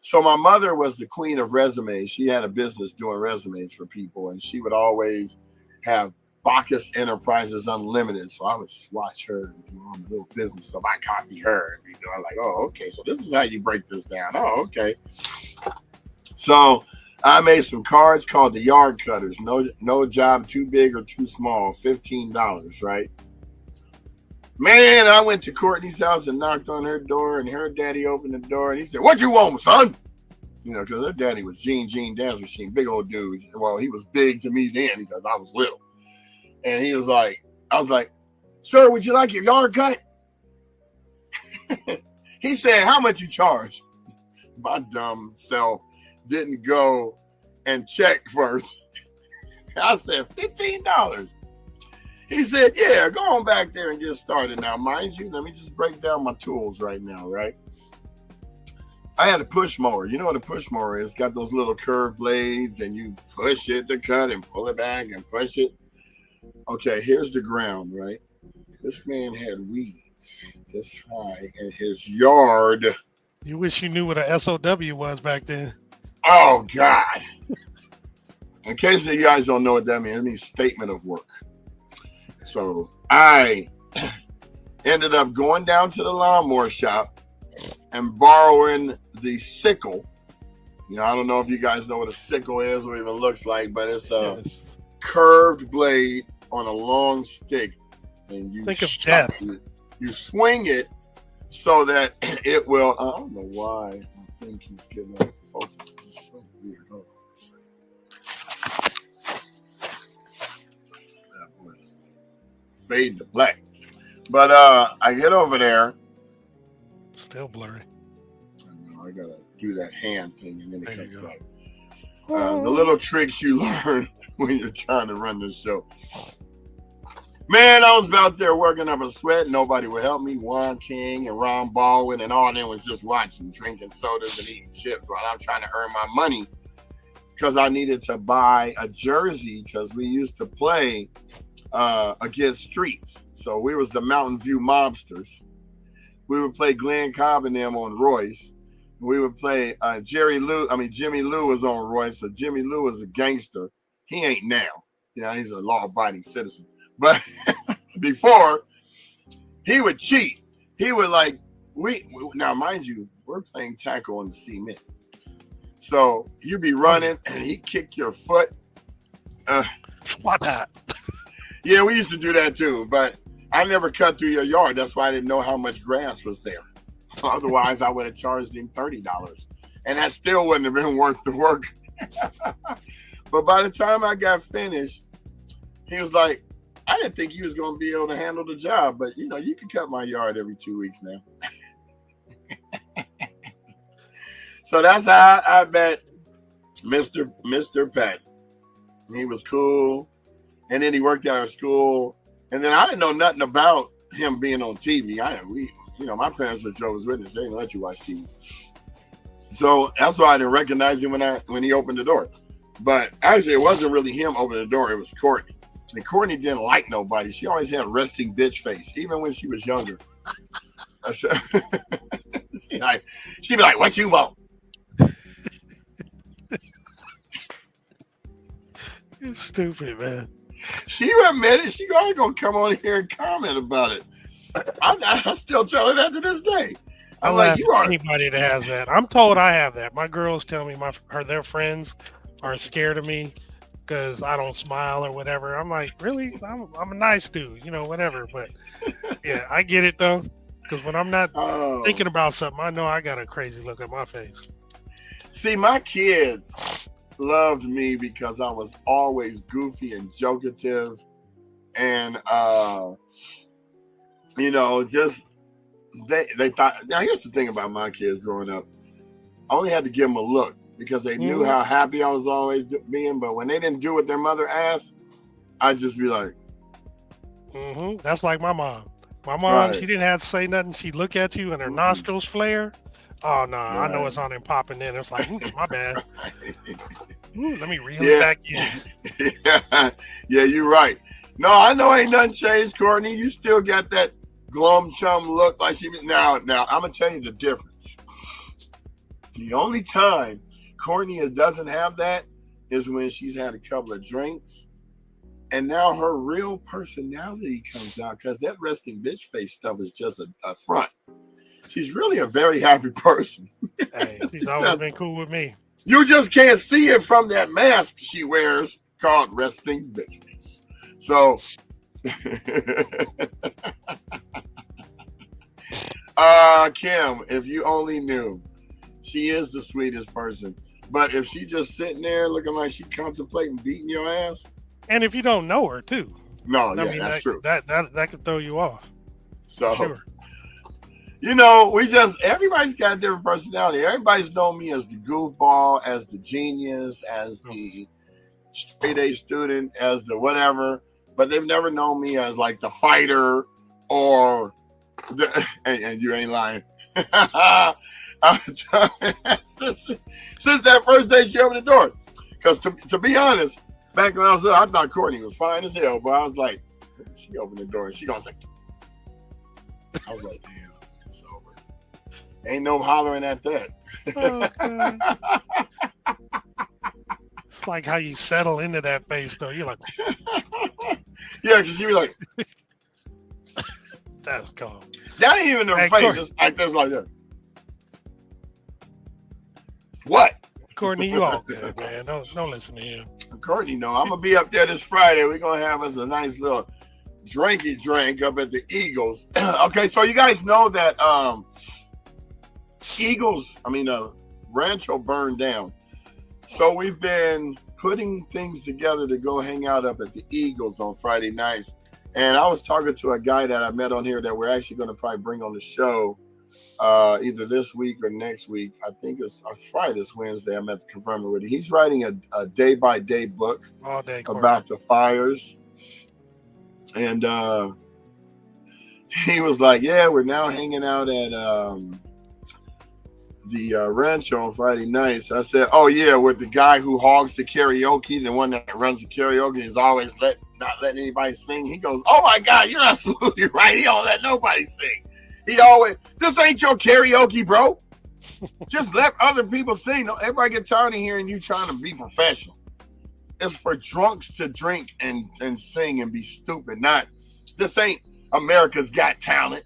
So my mother was the queen of resumes. She had a business doing resumes for people, and she would always have Bacchus Enterprises Unlimited. So I would just watch her and do all the little business stuff. I copy her and be doing like, oh, okay, so this is how you break this down. Oh, okay. So I made some cards called the Yard Cutters. No job too big or too small. $15, right? Man, I went to Courtney's house and knocked on her door, and her daddy opened the door, and he said, "What you want, son?" You know, because her daddy was Gene Dance Machine, big old dude. Well, he was big to me then because I was little. And he was like, I was like, "Sir, would you like your yard cut?" He said, "How much you charge?" My dumb self didn't go and check first. I said, $15. He said, "Yeah, go on back there and get started." Now, mind you, let me just break down my tools right now, right? I had a push mower. You know what a push mower is? It's got those little curved blades, and you push it to cut and pull it back and push it. Okay, here's the ground, right? This man had weeds this high in his yard. You wish you knew what a SOW was back then. Oh, God. In case you guys don't know what that means, it means statement of work. So I ended up going down to the lawnmower shop and borrowing the sickle. You know, I don't know if you guys know what a sickle is or even looks like, but it's a curved blade on a long stick. And you think of death. You swing it so that it will. I don't know why I think he's getting off focus. It's so weird. Hold on a second. Fade to black. But I get over there. Still blurry. I gotta do that hand thing and then it comes back. The little tricks you learn when you're trying to run this show. Man, I was out there working up a sweat. Nobody would help me. Juan King and Ron Baldwin and all them was just watching, drinking sodas and eating chips while I'm trying to earn my money because I needed to buy a jersey because we used to play against Streets. So we was the Mountain View Mobsters. We would play Glenn Cobb and them on Royce. We would play Jimmy Lou was on Royce. So Jimmy Lou was a gangster. He ain't now. He's a law-abiding citizen. But before, he would cheat. He would now mind you, we're playing tackle on the cement. So you'd be running and he'd kick your foot. What that? Yeah, we used to do that too, but I never cut through your yard. That's why I didn't know how much grass was there. Otherwise, I would have charged him $30. And that still wouldn't have been worth the work. But by the time I got finished, he was like, I didn't think you was going to be able to handle the job, but you can cut my yard every 2 weeks now. So that's how I met Mr. Pat. He was cool. And then he worked at our school. And then I didn't know nothing about him being on TV. My parents were Jehovah's Witnesses. They didn't let you watch TV. So that's why I didn't recognize him when he opened the door. But actually, it wasn't really him opening the door. It was Courtney. And Courtney didn't like nobody. She always had resting bitch face, even when she was younger. She'd be like, what you want? You're stupid, man. She admitted she gonna come on here and comment about it. I still tell her that to this day. I'm like, you are anybody that has that. I'm told I have that. My girls tell me their friends are scared of me because I don't smile or whatever. I'm like, really? I'm a nice dude, whatever. But yeah, I get it though, because when I'm not thinking about something, I know I got a crazy look on my face. See, my kids loved me because I was always goofy and jokative, and just they thought. Now here's the thing about my kids growing up: I only had to give them a look because they knew how happy I was always being. But when they didn't do what their mother asked, I'd just be like, That's like my mom. My mom, She didn't have to say nothing. She'd look at you and her nostrils flare. Oh no, I know it's on and popping in. It's like, oops, my bad. Let me reel it back in. Yeah, you're right. No, I know ain't nothing changed, Courtney. You still got that glum chum look like she. Now, I'm gonna tell you the difference. The only time Courtney doesn't have that is when she's had a couple of drinks, and now her real personality comes out because that resting bitch face stuff is just a front. She's really a very happy person. Hey, she's always been cool with me. You just can't see it from that mask she wears called resting bitch face. So, Kim, if you only knew, she is the sweetest person. But if she just sitting there looking like she contemplating beating your ass. And if you don't know her too. No, that's true. That could throw you off. So, sure. Everybody's got a different personality. Everybody's known me as the goofball, as the genius, as the straight A student, as the whatever, but they've never known me as like the fighter or and you ain't lying. Since that first day she opened the door. Because to be honest, back when I was little, I thought Courtney was fine as hell, but I was like, she opened the door and she gonna say, I was like, damn. Ain't no hollering at that. It's like how you settle into that face, though. You're like, yeah, because you be like, that's cool. That ain't even her face. It's like this, like that. What? Courtney, you all good, man. Don't listen to him. Courtney, no. I'm gonna be up there this Friday. We're gonna have us a nice little drinky drink up at the Eagles. Okay, so you guys know that Rancho burned down. So we've been putting things together to go hang out up at the Eagles on Friday nights. And I was talking to a guy that I met on here that we're actually going to probably bring on the show either this week or next week. I think it's probably this Wednesday. I'm at to confirm it with him. He's writing a day-by-day book about the fires. And he was like, yeah, we're now hanging out at Rancho on Friday nights. I said, "Oh yeah, with the guy who hogs the karaoke, the one that runs the karaoke is always not letting anybody sing." He goes, "Oh my God, you're absolutely right. He don't let nobody sing. He always, this ain't your karaoke, bro. Just let other people sing. Don't everybody get tired of hearing you trying to be professional. It's for drunks to drink and sing and be stupid. Not this ain't America's Got Talent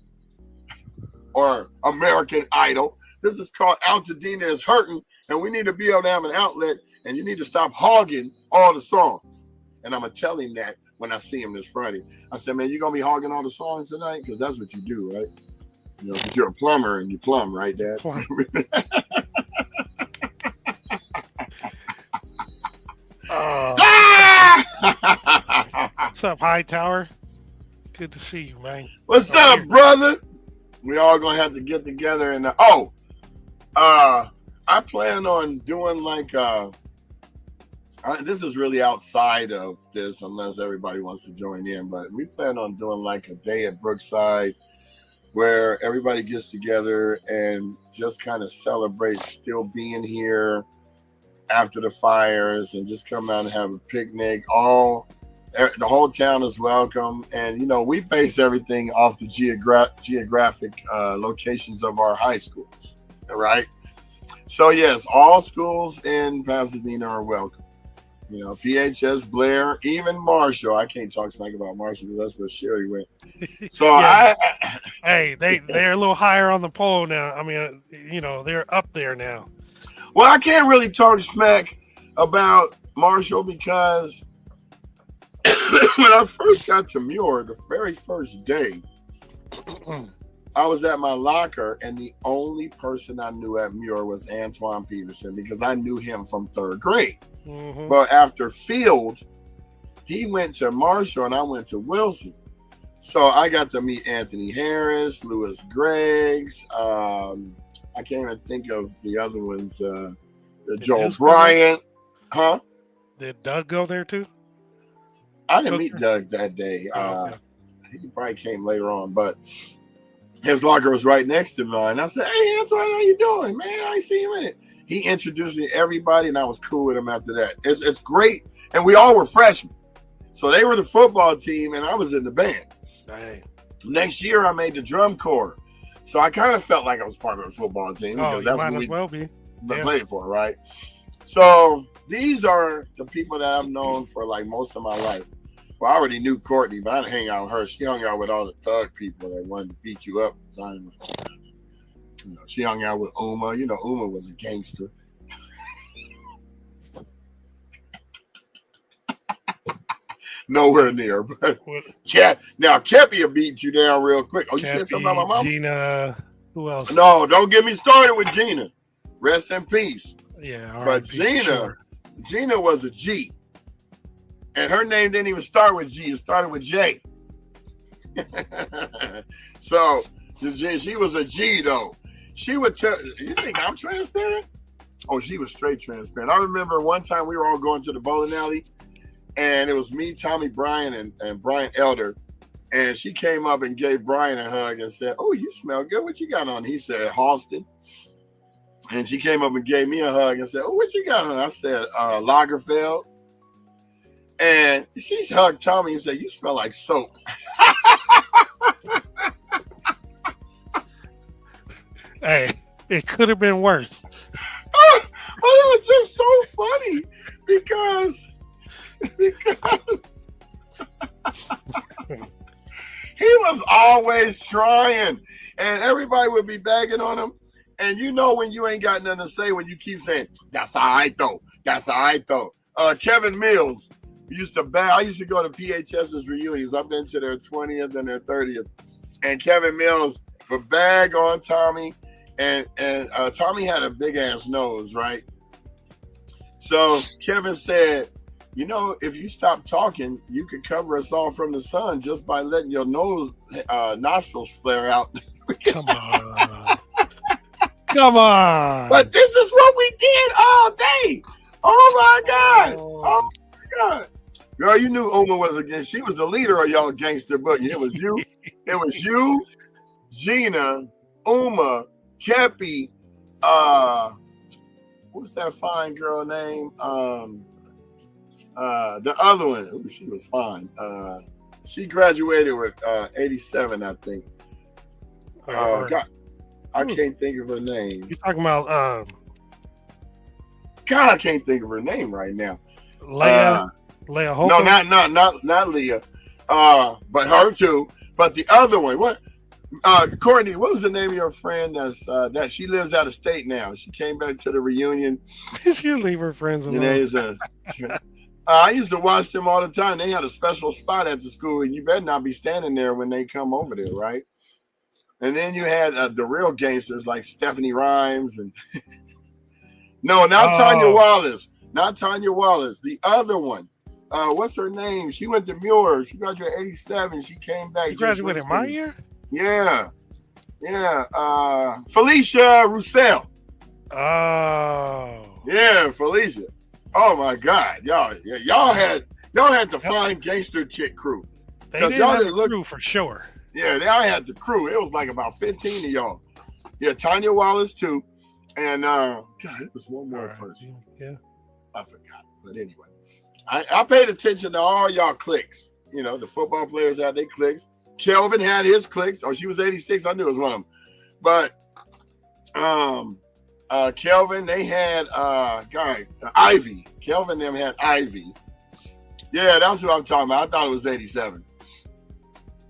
or American Idol. This is called Altadena is Hurting, and we need to be able to have an outlet, and you need to stop hogging all the songs." And I'm going to tell him that when I see him this Friday. I said, "Man, you going to be hogging all the songs tonight? Because that's what you do, right? You know, because you're a plumber and you plumb, right, Dad?" What's up, Hightower? Good to see you, man. What's up, brother? We all gonna have to get together and I plan on doing like this is really outside of this unless everybody wants to join in, but we plan on doing like a day at Brookside where everybody gets together and just kind of celebrates still being here after the fires and just come out and have a picnic. The whole town is welcome, and you know we base everything off the geographic locations of our high schools, right? So yes, all schools in Pasadena are welcome. You know, PHS, Blair, even Marshall. I can't talk smack about Marshall because that's where Sherry went. So yeah. Hey, they're a little higher on the pole now. I mean, you know, they're up there now. Well, I can't really talk smack about Marshall because when I first got to Muir, the very first day, I was at my locker, and the only person I knew at Muir was Antoine Peterson because I knew him from third grade. Mm-hmm. But after field, he went to Marshall, and I went to Wilson. So I got to meet Anthony Harris, Lewis Greggs. I can't even think of the other ones. Joel Bryant. Huh? Did Doug go there too? I didn't meet Doug that day. Okay. He probably came later on, but his locker was right next to mine. I said, "Hey, Antoine, how you doing, man? I ain't seen you in it." He introduced me to everybody, and I was cool with him after that. It's great, and we all were freshmen. So they were the football team, and I was in the band. Dang. Next year, I made the drum corps. So I kind of felt like I was part of the football team because that's what we played for, right? So these are the people that I've known for like most of my life. Well, I already knew Courtney, but I didn't hang out with her. She hung out with all the thug people that wanted to beat you up. You know, she hung out with Uma. You know, Uma was a gangster. Nowhere near, but now Keppy will beat you down real quick. Oh, you said something about my mom? Gina, who else? No, don't get me started with Gina. Rest in peace. Yeah, all but right, Gina was a G, and her name didn't even start with G; it started with J. So she was a G though. She would tell. You think I'm transparent? Oh, she was straight transparent. I remember one time we were all going to the bowling alley, and it was me, Tommy Bryan, and Brian Elder. And she came up and gave Brian a hug and said, "Oh, you smell good. What you got on?" He said, "Halston." And she came up and gave me a hug and said, "Oh, what you got on?" I said, "Lagerfeld." And she hugged Tommy and said, "You smell like soap." Hey, it could have been worse. But it was just so funny because he was always trying, and everybody would be bagging on him. And you know when you ain't got nothing to say when you keep saying, "That's all right though. That's all right though." Kevin Mills used to bag. I used to go to PHS's reunions. I've been to their 20th and their 30th, and Kevin Mills would bag on Tommy. And Tommy had a big ass nose, right? So Kevin said, "You know, if you stop talking, you could cover us all from the sun just by letting your nostrils flare out." Come on. Come on. But this is what we did all day. Oh my God. Oh my God. Girl, you knew Uma was against. She was the leader of y'all gangster boogie. It was you. It was you, Gina, Uma, Keppy, what's that fine girl name? The other one. Ooh, she was fine. She graduated with 87, I think. God, I can't think of her name. You talking about God, I can't think of her name right now. Leah Holcomb? No, not Leah. But her too. But the other one, what? Courtney, what was the name of your friend that she lives out of state now? She came back to the reunion. She'll leave her friends alone. I used to watch them all the time. They had a special spot at the school, and you better not be standing there when they come over there, right? And then you had the real gangsters like Stephanie Rhymes and no, not Tanya Wallace, not Tanya Wallace. The other one, what's her name? She went to Muir. She graduated 87. She came back. She graduated my year. Yeah. Felicia Roussel. Oh. Yeah, Felicia. Oh my God, y'all had the fine gangster chick crew. They didn't have the crew for sure. Yeah, they all had the crew. It was like about 15 of y'all. Yeah, Tanya Wallace too, and God, it was one more person. Yeah, I forgot. But anyway, I paid attention to all y'all cliques. You know, the football players had their cliques. Kelvin had his cliques. Oh, she was 86. I knew it was one of them. But Kelvin, they had Ivy. Kelvin them had Ivy. Yeah, that's what I'm talking about. I thought it was 87.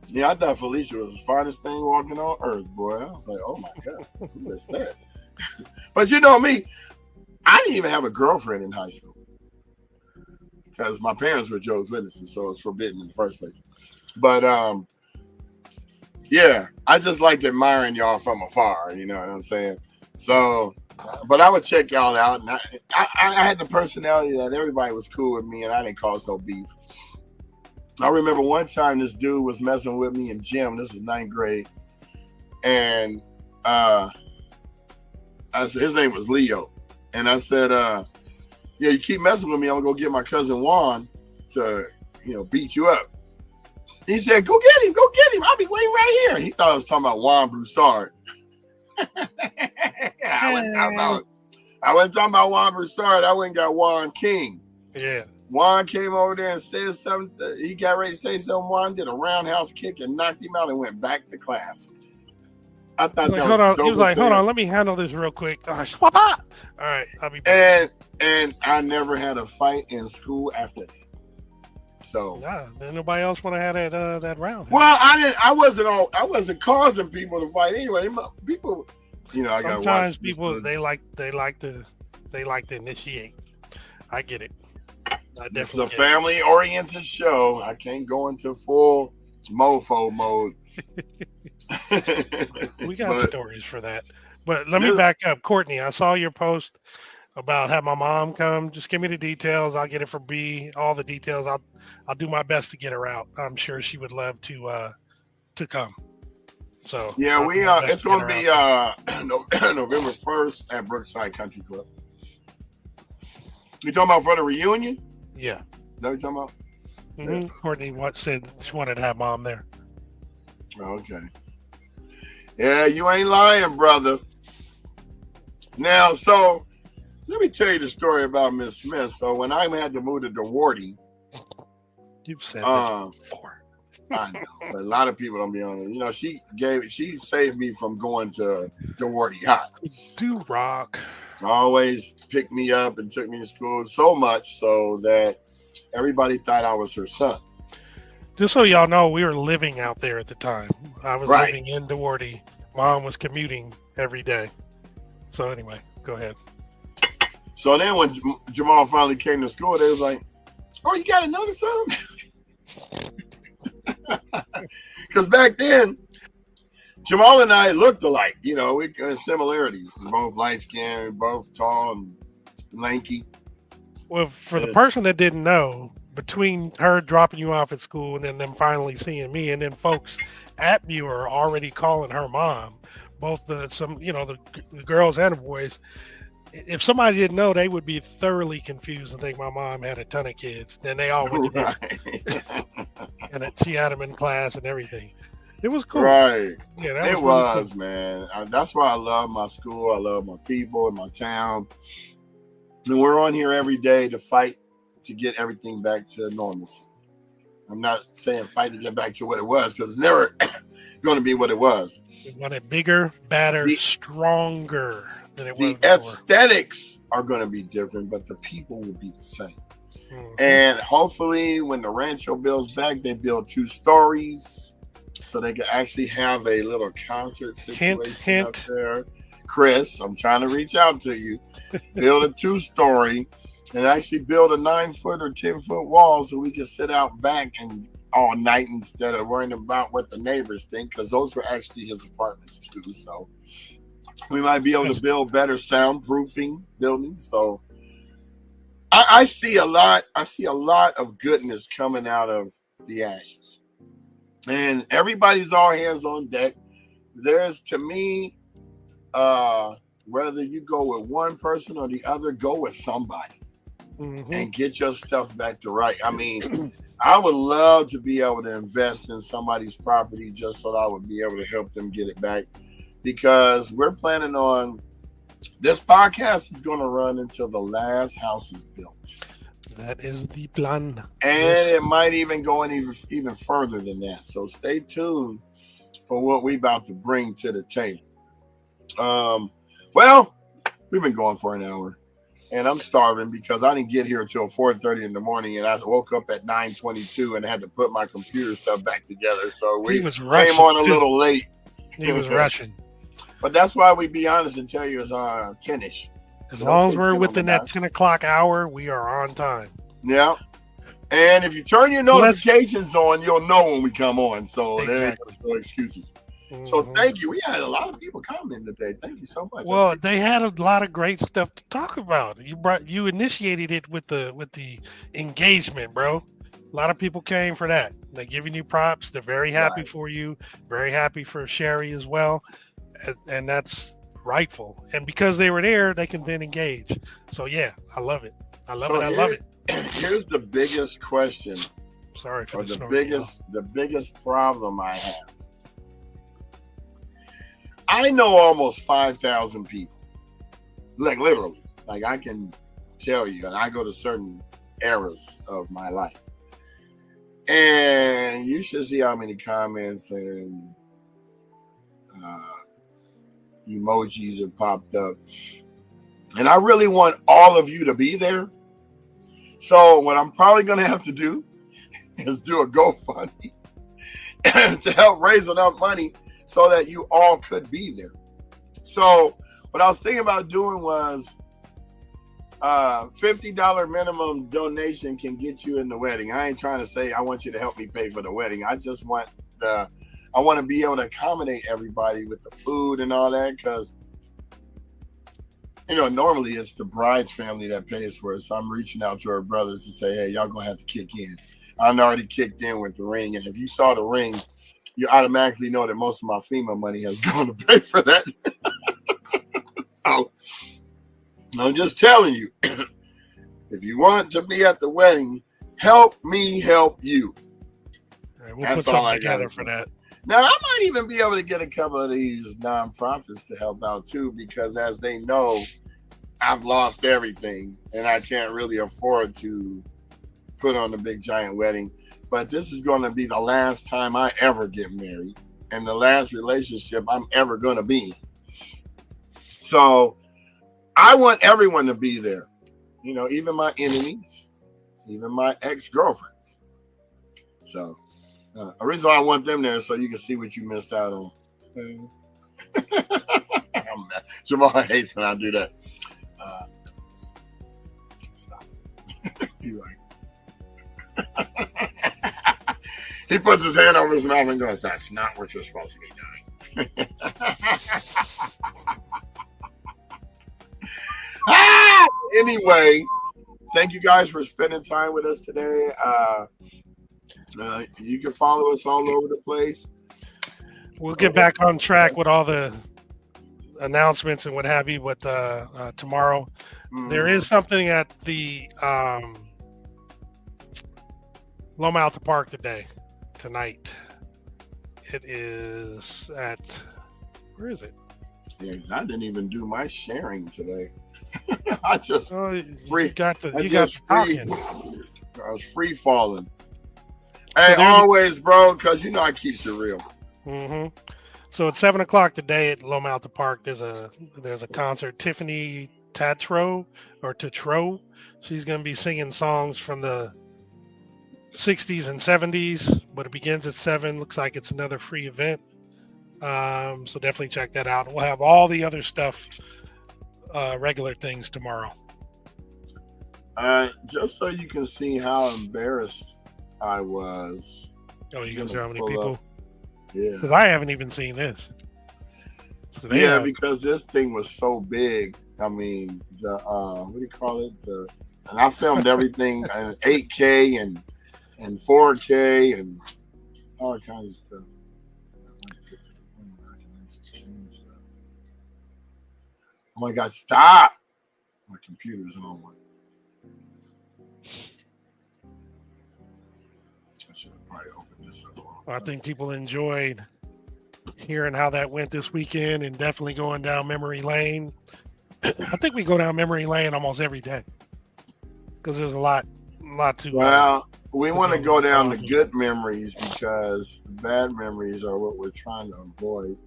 Yeah, I thought Felicia was the finest thing walking on earth, boy. I was like, oh my God, who is that? But you know me, I didn't even have a girlfriend in high school because my parents were Jehovah's Witnesses, so it's forbidden in the first place. But yeah, I just liked admiring y'all from afar. You know what I'm saying? So, but I would check y'all out, and I had the personality that everybody was cool with me, and I didn't cause no beef. I remember one time this dude was messing with me in gym. This is 9th grade, and I said his name was Leo, and I said, "Yeah, you keep messing with me, I'm gonna go get my cousin Juan to, beat you up." He said, "Go get him, I'll be waiting right here." He thought I was talking about Juan Broussard. I wasn't talking about Juan Broussard. I went and got Juan King. Yeah. Juan came over there and said something. He got ready to say something. Juan did a roundhouse kick and knocked him out and went back to class. I thought that was dope. He was like, hold on, let me handle this real quick. All right, I'll be back. And I never had a fight in school after that. So yeah, then nobody else want to have that round. Well, I wasn't causing people to fight anyway. People, I got sometimes people they like to initiate. I get it. This is a family-oriented show. I can't go into full mofo mode. We got stories for that. But let me back up. Courtney, I saw your post about have my mom come. Just give me the details. I'll get it for B. All the details. I'll do my best to get her out. I'm sure she would love to come. So yeah, it's going to be November 1st at Brookside Country Club. You talking about for the reunion? Yeah. Is that what you're talking about? Mm-hmm. Yeah. Courtney said she wanted to have mom there. Okay. Yeah, you ain't lying, brother. Now, so let me tell you the story about Miss Smith. So when I had to move to DeWarty, you've said this before. I know, but a lot of people don't be on it. She saved me from going to DeWarty High. Do rock. Always picked me up and took me to school so much so that everybody thought I was her son. Just so y'all know, we were living out there at the time. I was living in DeWarty. Mom was commuting every day. So anyway, go ahead. So then when Jamal finally came to school, they was like, "Oh, you got another son?" Because back then, Jamal and I looked alike. We had similarities. We're both light-skinned, both tall and lanky. Well, for the person that didn't know, between her dropping you off at school and then them finally seeing me, and then folks at Muir already calling her mom, both the girls and the boys. If somebody didn't know, they would be thoroughly confused and think my mom had a ton of kids. Then they all went to and she had them in class and everything. It was cool. Right. Yeah, that It really was, cool. man. That's why I love my school. I love my people and my town. And we're on here every day to fight to get everything back to normalcy. I'm not saying fight to get back to what it was, because it's never going to be what it was. We want it bigger, badder, The stronger than it was the before. aesthetics are going to be different, but the people will be the same. Mhm. And hopefully, when the Rancho builds back, they build 2 stories so they can actually have a little concert situation Hint, up hint. there. Chris, I'm trying to reach out to you. Build a 2-story and actually build a 9-foot or 10-foot wall so we can sit out back and all night instead of worrying about what the neighbors think, because those were actually his apartments too. So we might be able to build better soundproofing buildings. So I see a lot. I see a lot of goodness coming out of the ashes, and everybody's all hands on deck. There's, to me, whether you go with one person or the other, go with somebody and get your stuff back to right. I mean, I would love to be able to invest in somebody's property just so that I would be able to help them get it back, because we're planning on, this podcast is going to run until the last house is built. That is the plan. And it might even go in even further than that. So stay tuned for what we're about to bring to the table. Well, we've been going for an hour, and I'm starving because I didn't get here until 4:30 in the morning, and I woke up at 9:22 and had to put my computer stuff back together. So we was came rushing on a too. little late. He was rushing. But that's why we be honest and tell you it's 10-ish. As Don't long as say we're 10 on within the that dot. 10 o'clock hour, we are on time. Yeah. And if you turn your notifications on, you'll know when we come on. So there ain't no excuses. So thank you. We had a lot of people commenting today. Thank you so much. Well, they had a lot of great stuff to talk about. You initiated it with the engagement, bro. A lot of people came for that. They're giving you props. They're very happy for you. Very happy for Sherry as well. And that's rightful. And because they were there, they can then engage. So yeah, I love it. I love it. Here's the biggest question. Sorry for the biggest problem I have. I know almost 5,000 people. Like literally. Like I can tell you, and I go to certain eras of my life. And you should see how many comments and emojis have popped up. And I really want all of you to be there. So what I'm probably going to have to do is do a GoFundMe to help raise enough money so that you all could be there. So what I was thinking about doing was $50 minimum donation can get you in the wedding. I ain't trying to say I want you to help me pay for the wedding. I just want I want to be able to accommodate everybody with the food and all that, because normally it's the bride's family that pays for it. So I'm reaching out to her brothers to say, hey, y'all gonna have to kick in. I'm already kicked in with the ring, and if you saw the ring, you automatically know that most of my FEMA money has gone to pay for that. So I'm just telling you, if you want to be at the wedding, help me help you. All right, we'll put something together for that. Now, I might even be able to get a couple of these nonprofits to help out too, because as they know, I've lost everything and I can't really afford to put on a big giant wedding. But this is going to be the last time I ever get married and the last relationship I'm ever going to be in. So I want everyone to be there, even my enemies, even my ex-girlfriends. So the reason why I want them there is so you can see what you missed out on. Jamal hates when I do that. Stop. He's like, he puts his hand over his mouth and goes, that's not what you're supposed to be doing. Anyway, thank you guys for spending time with us today. You can follow us all over the place. We'll get back on track with all the announcements and what have you with tomorrow. There is something at the Loma Alta Park tonight. It is at, where is it? Yeah, I didn't even do my sharing today. I just Oh, free. you got the I you got just the free. talking. I was free falling. So Hey, there's always, bro, because you know I keep it real. hmm So at 7 o'clock today at Lomalta Park, there's a concert. Tiffany Tatro, she's gonna be singing songs from the 60s and 70s, but it begins at 7. Looks like it's another free event. So definitely check that out. And we'll have all the other stuff, regular things tomorrow. Just so you can see how embarrassed I was. Oh, you can gonna see how many pull people? up. Yeah. Because I haven't even seen this. So they Yeah, have, because this thing was so big. I mean, the what do you call it? And I filmed everything in 8K and 4K and all kinds of stuff. I might get to the point where I can actually change that. Oh my God! Stop! My computer's on one. I should have probably opened this up a long I time. think people enjoyed hearing how that went this weekend, and definitely going down memory lane. I think we go down memory lane almost every day because there's a lot to. Well, we want to go down the nostalgia. good memories because the bad memories are what we're trying to avoid.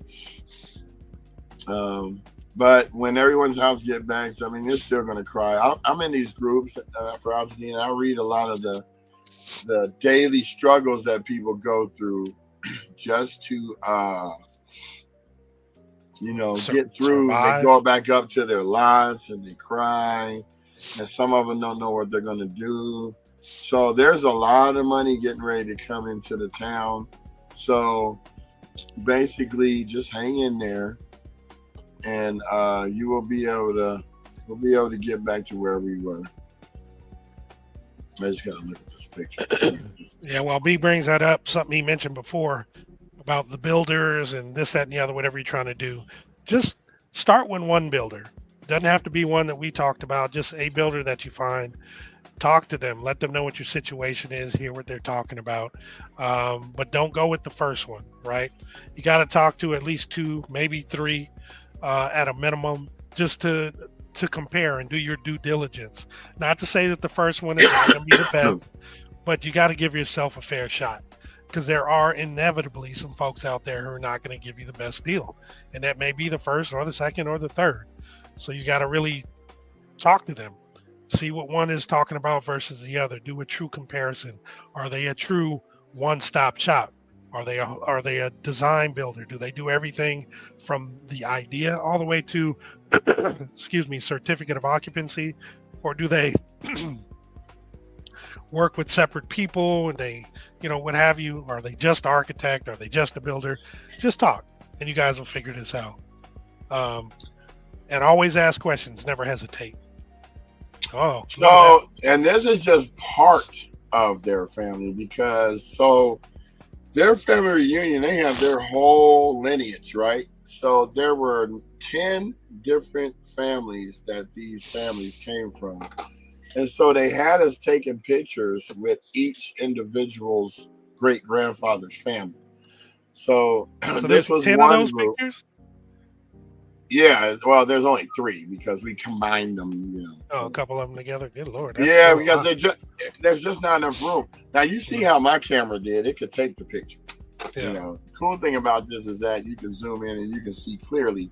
But when everyone's house get back, I mean, they're still going to cry. I'm in these groups for Altadena. I read a lot of the daily struggles that people go through just to, get through. They Survive. go back up to their lives and they cry. And some of them don't know what they're going to do. So there's a lot of money getting ready to come into the town. So basically, just hang in there, and you will be able to get back to where we were. I just gotta look at this picture. Yeah, well, B brings that up, something he mentioned before about the builders and this, that, and the other, whatever you're trying to do. Just start with one builder. Doesn't have to be one that we talked about, just a builder that you find. Talk to them, let them know what your situation is, hear what they're talking about. But don't go with the first one, right? You got to talk to at least 2, maybe 3 at a minimum, just to compare and do your due diligence. Not to say that the first one is not going to be the best, but you got to give yourself a fair shot, because there are inevitably some folks out there who are not going to give you the best deal, and that may be the first or the second or the third. So you got to really talk to them, see what one is talking about versus the other, do a true comparison. Are they a true one-stop shop? Are they a design builder? Do they do everything from the idea all the way to excuse me, certificate of occupancy? Or do they work with separate people and they, what have you? Are they just architect? Are they just a builder? Just talk and you guys will figure this out. And always ask questions, never hesitate. Oh, so, and this is just part of their family, because their family reunion, they have their whole lineage, right? So there were 10 different families that these families came from. And so they had us taking pictures with each individual's great grandfather's family. So this was 10 one of those group. pictures? Yeah, well, there's only 3 because we combined them, Oh, a couple of them together. Good Lord. Yeah, because there's just not enough room. Now you see how my camera did; it could take the picture. Yeah. Cool thing about this is that you can zoom in and you can see clearly.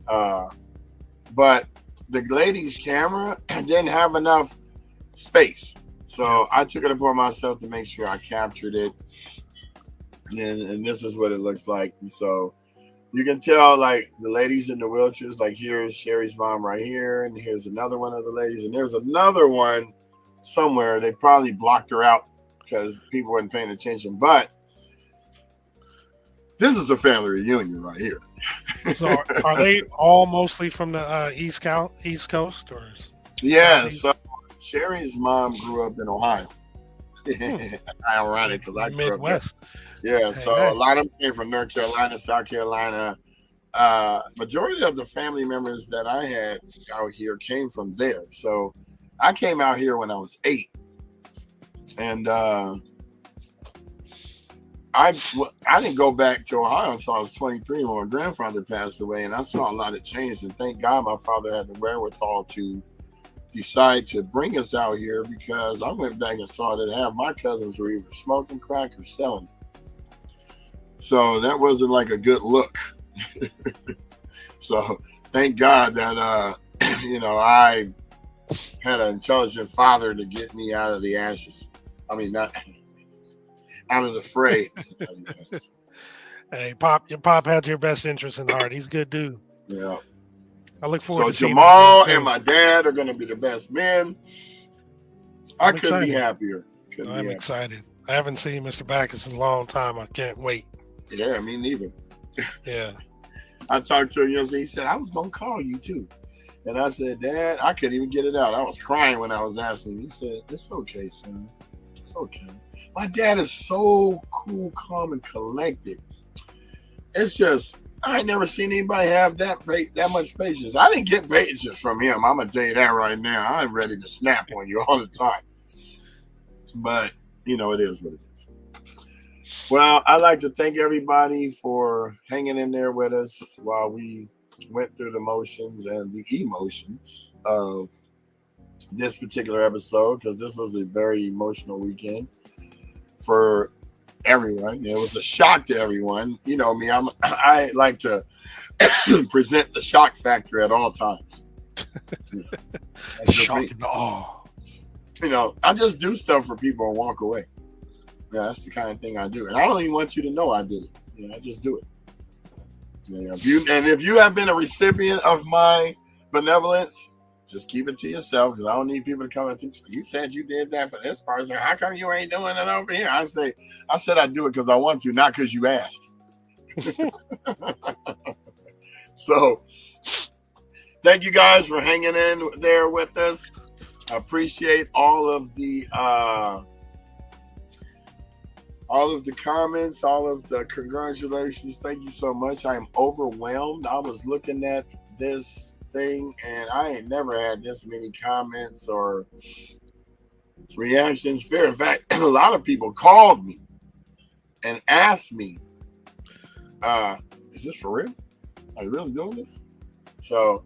But the lady's camera didn't have enough space, so I took it upon myself to make sure I captured it. And this is what it looks like. And so you can tell, like, the ladies in the wheelchairs, like here's Sherry's mom right here, and here's another one of the ladies, and there's another one somewhere. They probably blocked her out because people weren't paying attention. But this is a family reunion right here. So are they all mostly from the East Coast, or? Yeah. So Sherry's mom grew up in Ohio. Ironic, because I grew Midwest. up there. Yeah, so a lot of them came from North Carolina, South Carolina. Majority of the family members that I had out here came from there. So I came out here when I was 8. And I I didn't go back to Ohio until I was 23 when my grandfather passed away, and I saw a lot of change. And thank God my father had the wherewithal to decide to bring us out here, because I went back and saw that half my cousins were either smoking crack or selling it. So that wasn't like a good look. So thank God that I had an intelligent father to get me out of the ashes. I mean, not out of the fray. Hey, your pop had your best interest in heart. He's a good dude. Yeah. I look forward So to seeing Jamal him again and my dad are going to be the best men. I couldn't be excited. happier. I'm excited. I haven't seen Mr. Backus in a long time. I can't wait. Yeah, me neither. Yeah. I talked to him yesterday. He said, I was going to call you too. And I said, Dad, I couldn't even get it out. I was crying when I was asking. He said, it's okay, son. It's okay. My dad is so cool, calm, and collected. It's just, I ain't never seen anybody have that much patience. I didn't get patience from him. I'm going to tell you that right now. I'm ready to snap on you all the time. But, it is what it is. Well, I'd like to thank everybody for hanging in there with us while we went through the motions and the emotions of this particular episode, because this was a very emotional weekend for everyone. It was a shock to everyone. You know me, I like to present the shock factor at all times. That's just Shock me. and awe. I just do stuff for people and walk away. Yeah, that's the kind of thing I do. And I don't even want you to know I did it. I just do it. If you have been a recipient of my benevolence, just keep it to yourself, because I don't need people to come and think, you said you did that for this person. How come you ain't doing it over here? I said I do it because I want to, not because you asked. So thank you guys for hanging in there with us. I appreciate all of the comments, all of the congratulations. Thank you so much. I am overwhelmed. I was looking at this thing and I ain't never had this many comments or reactions. Fair in fact, a lot of people called me and asked me, is this for real? Are you really doing this? So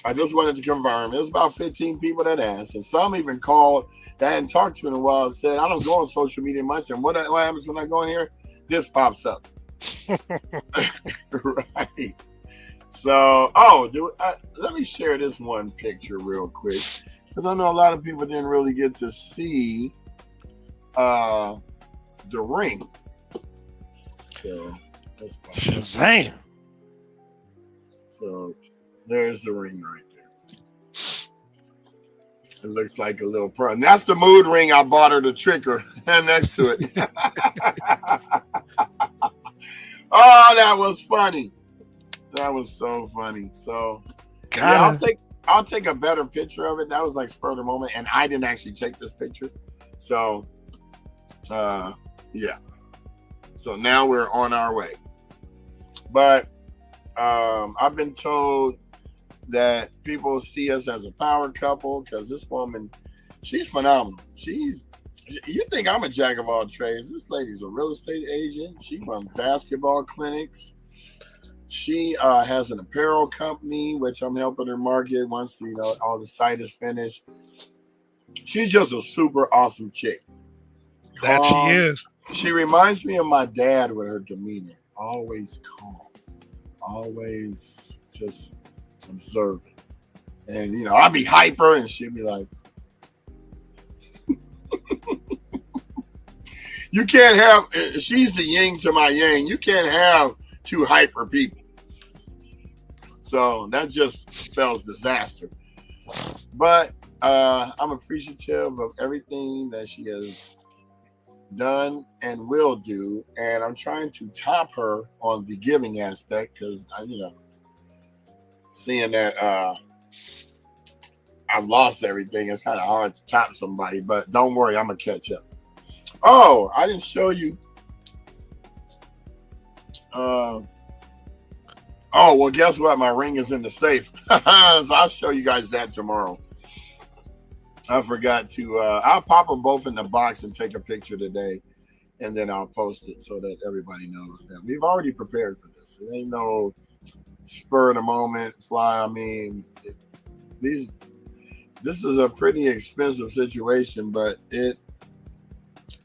I just wanted to confirm. It was about 15 people that asked, and some even called that I hadn't talked to in a while and said, I don't go on social media much, and what happens when I go in here? This pops up. Right. So, let me share this one picture real quick, because I know a lot of people didn't really get to see the ring. So, that's Shazam. So, there's the ring right there. It looks like a little pearl. And that's the mood ring I bought her to trick her next to it. Oh, that was funny. That was so funny. So I'll take a better picture of it. That was like spur of the moment, and I didn't actually take this picture. So yeah. So now we're on our way. But I've been told that people see us as a power couple because this woman, she's phenomenal. You think I'm a jack of all trades. This lady's a real estate agent. She runs basketball clinics. She has an apparel company, which I'm helping her market once all the site is finished. She's just a super awesome chick. That she is. She reminds me of my dad with her demeanor. Always calm. Always just observant. And, I'd be hyper and she'd be like, you can't have, she's the yin to my yang. You can't have two hyper people. So that just spells disaster. But I'm appreciative of everything that she has done and will do. And I'm trying to top her on the giving aspect because, seeing that I've lost everything, it's kind of hard to top somebody. But don't worry, I'm going to catch up. Oh, I didn't show you. Well, guess what? My ring is in the safe. So I'll show you guys that tomorrow. I forgot to, I'll pop them both in the box and take a picture today. and then I'll post it so that everybody knows that we've already prepared for this. It ain't no spur of the moment fly. I mean, this is a pretty expensive situation, but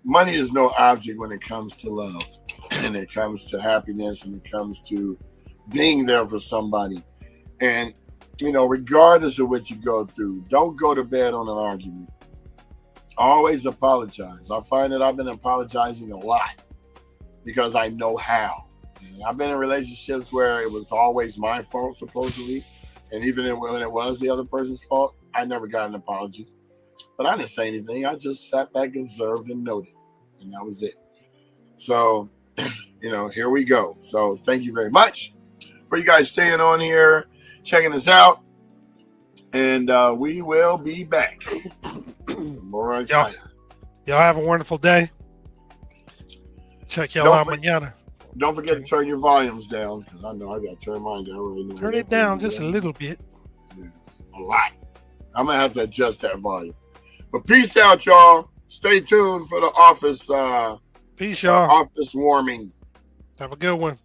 money is no object when it comes to love, and it comes to happiness, and it comes to being there for somebody. And regardless of what you go through, don't go to bed on an argument. Always apologize. I find that I've been apologizing a lot because I know how. And I've been in relationships where it was always my fault, supposedly. And even when it was the other person's fault, I never got an apology. But I didn't say anything. I just sat back, observed, and noted. And that was it. So, here we go. So thank you very much for you guys staying on here, checking us out. And we will be back. More excited. Y'all have a wonderful day. Check y'all out mañana. Don't forget to turn your volumes down, because I know I got to turn mine down right now. Turn it down just a little bit. Yeah, a lot. I'm going to have to adjust that volume. But peace out, y'all. Stay tuned for the office. Peace, y'all. Office warming. Have a good one.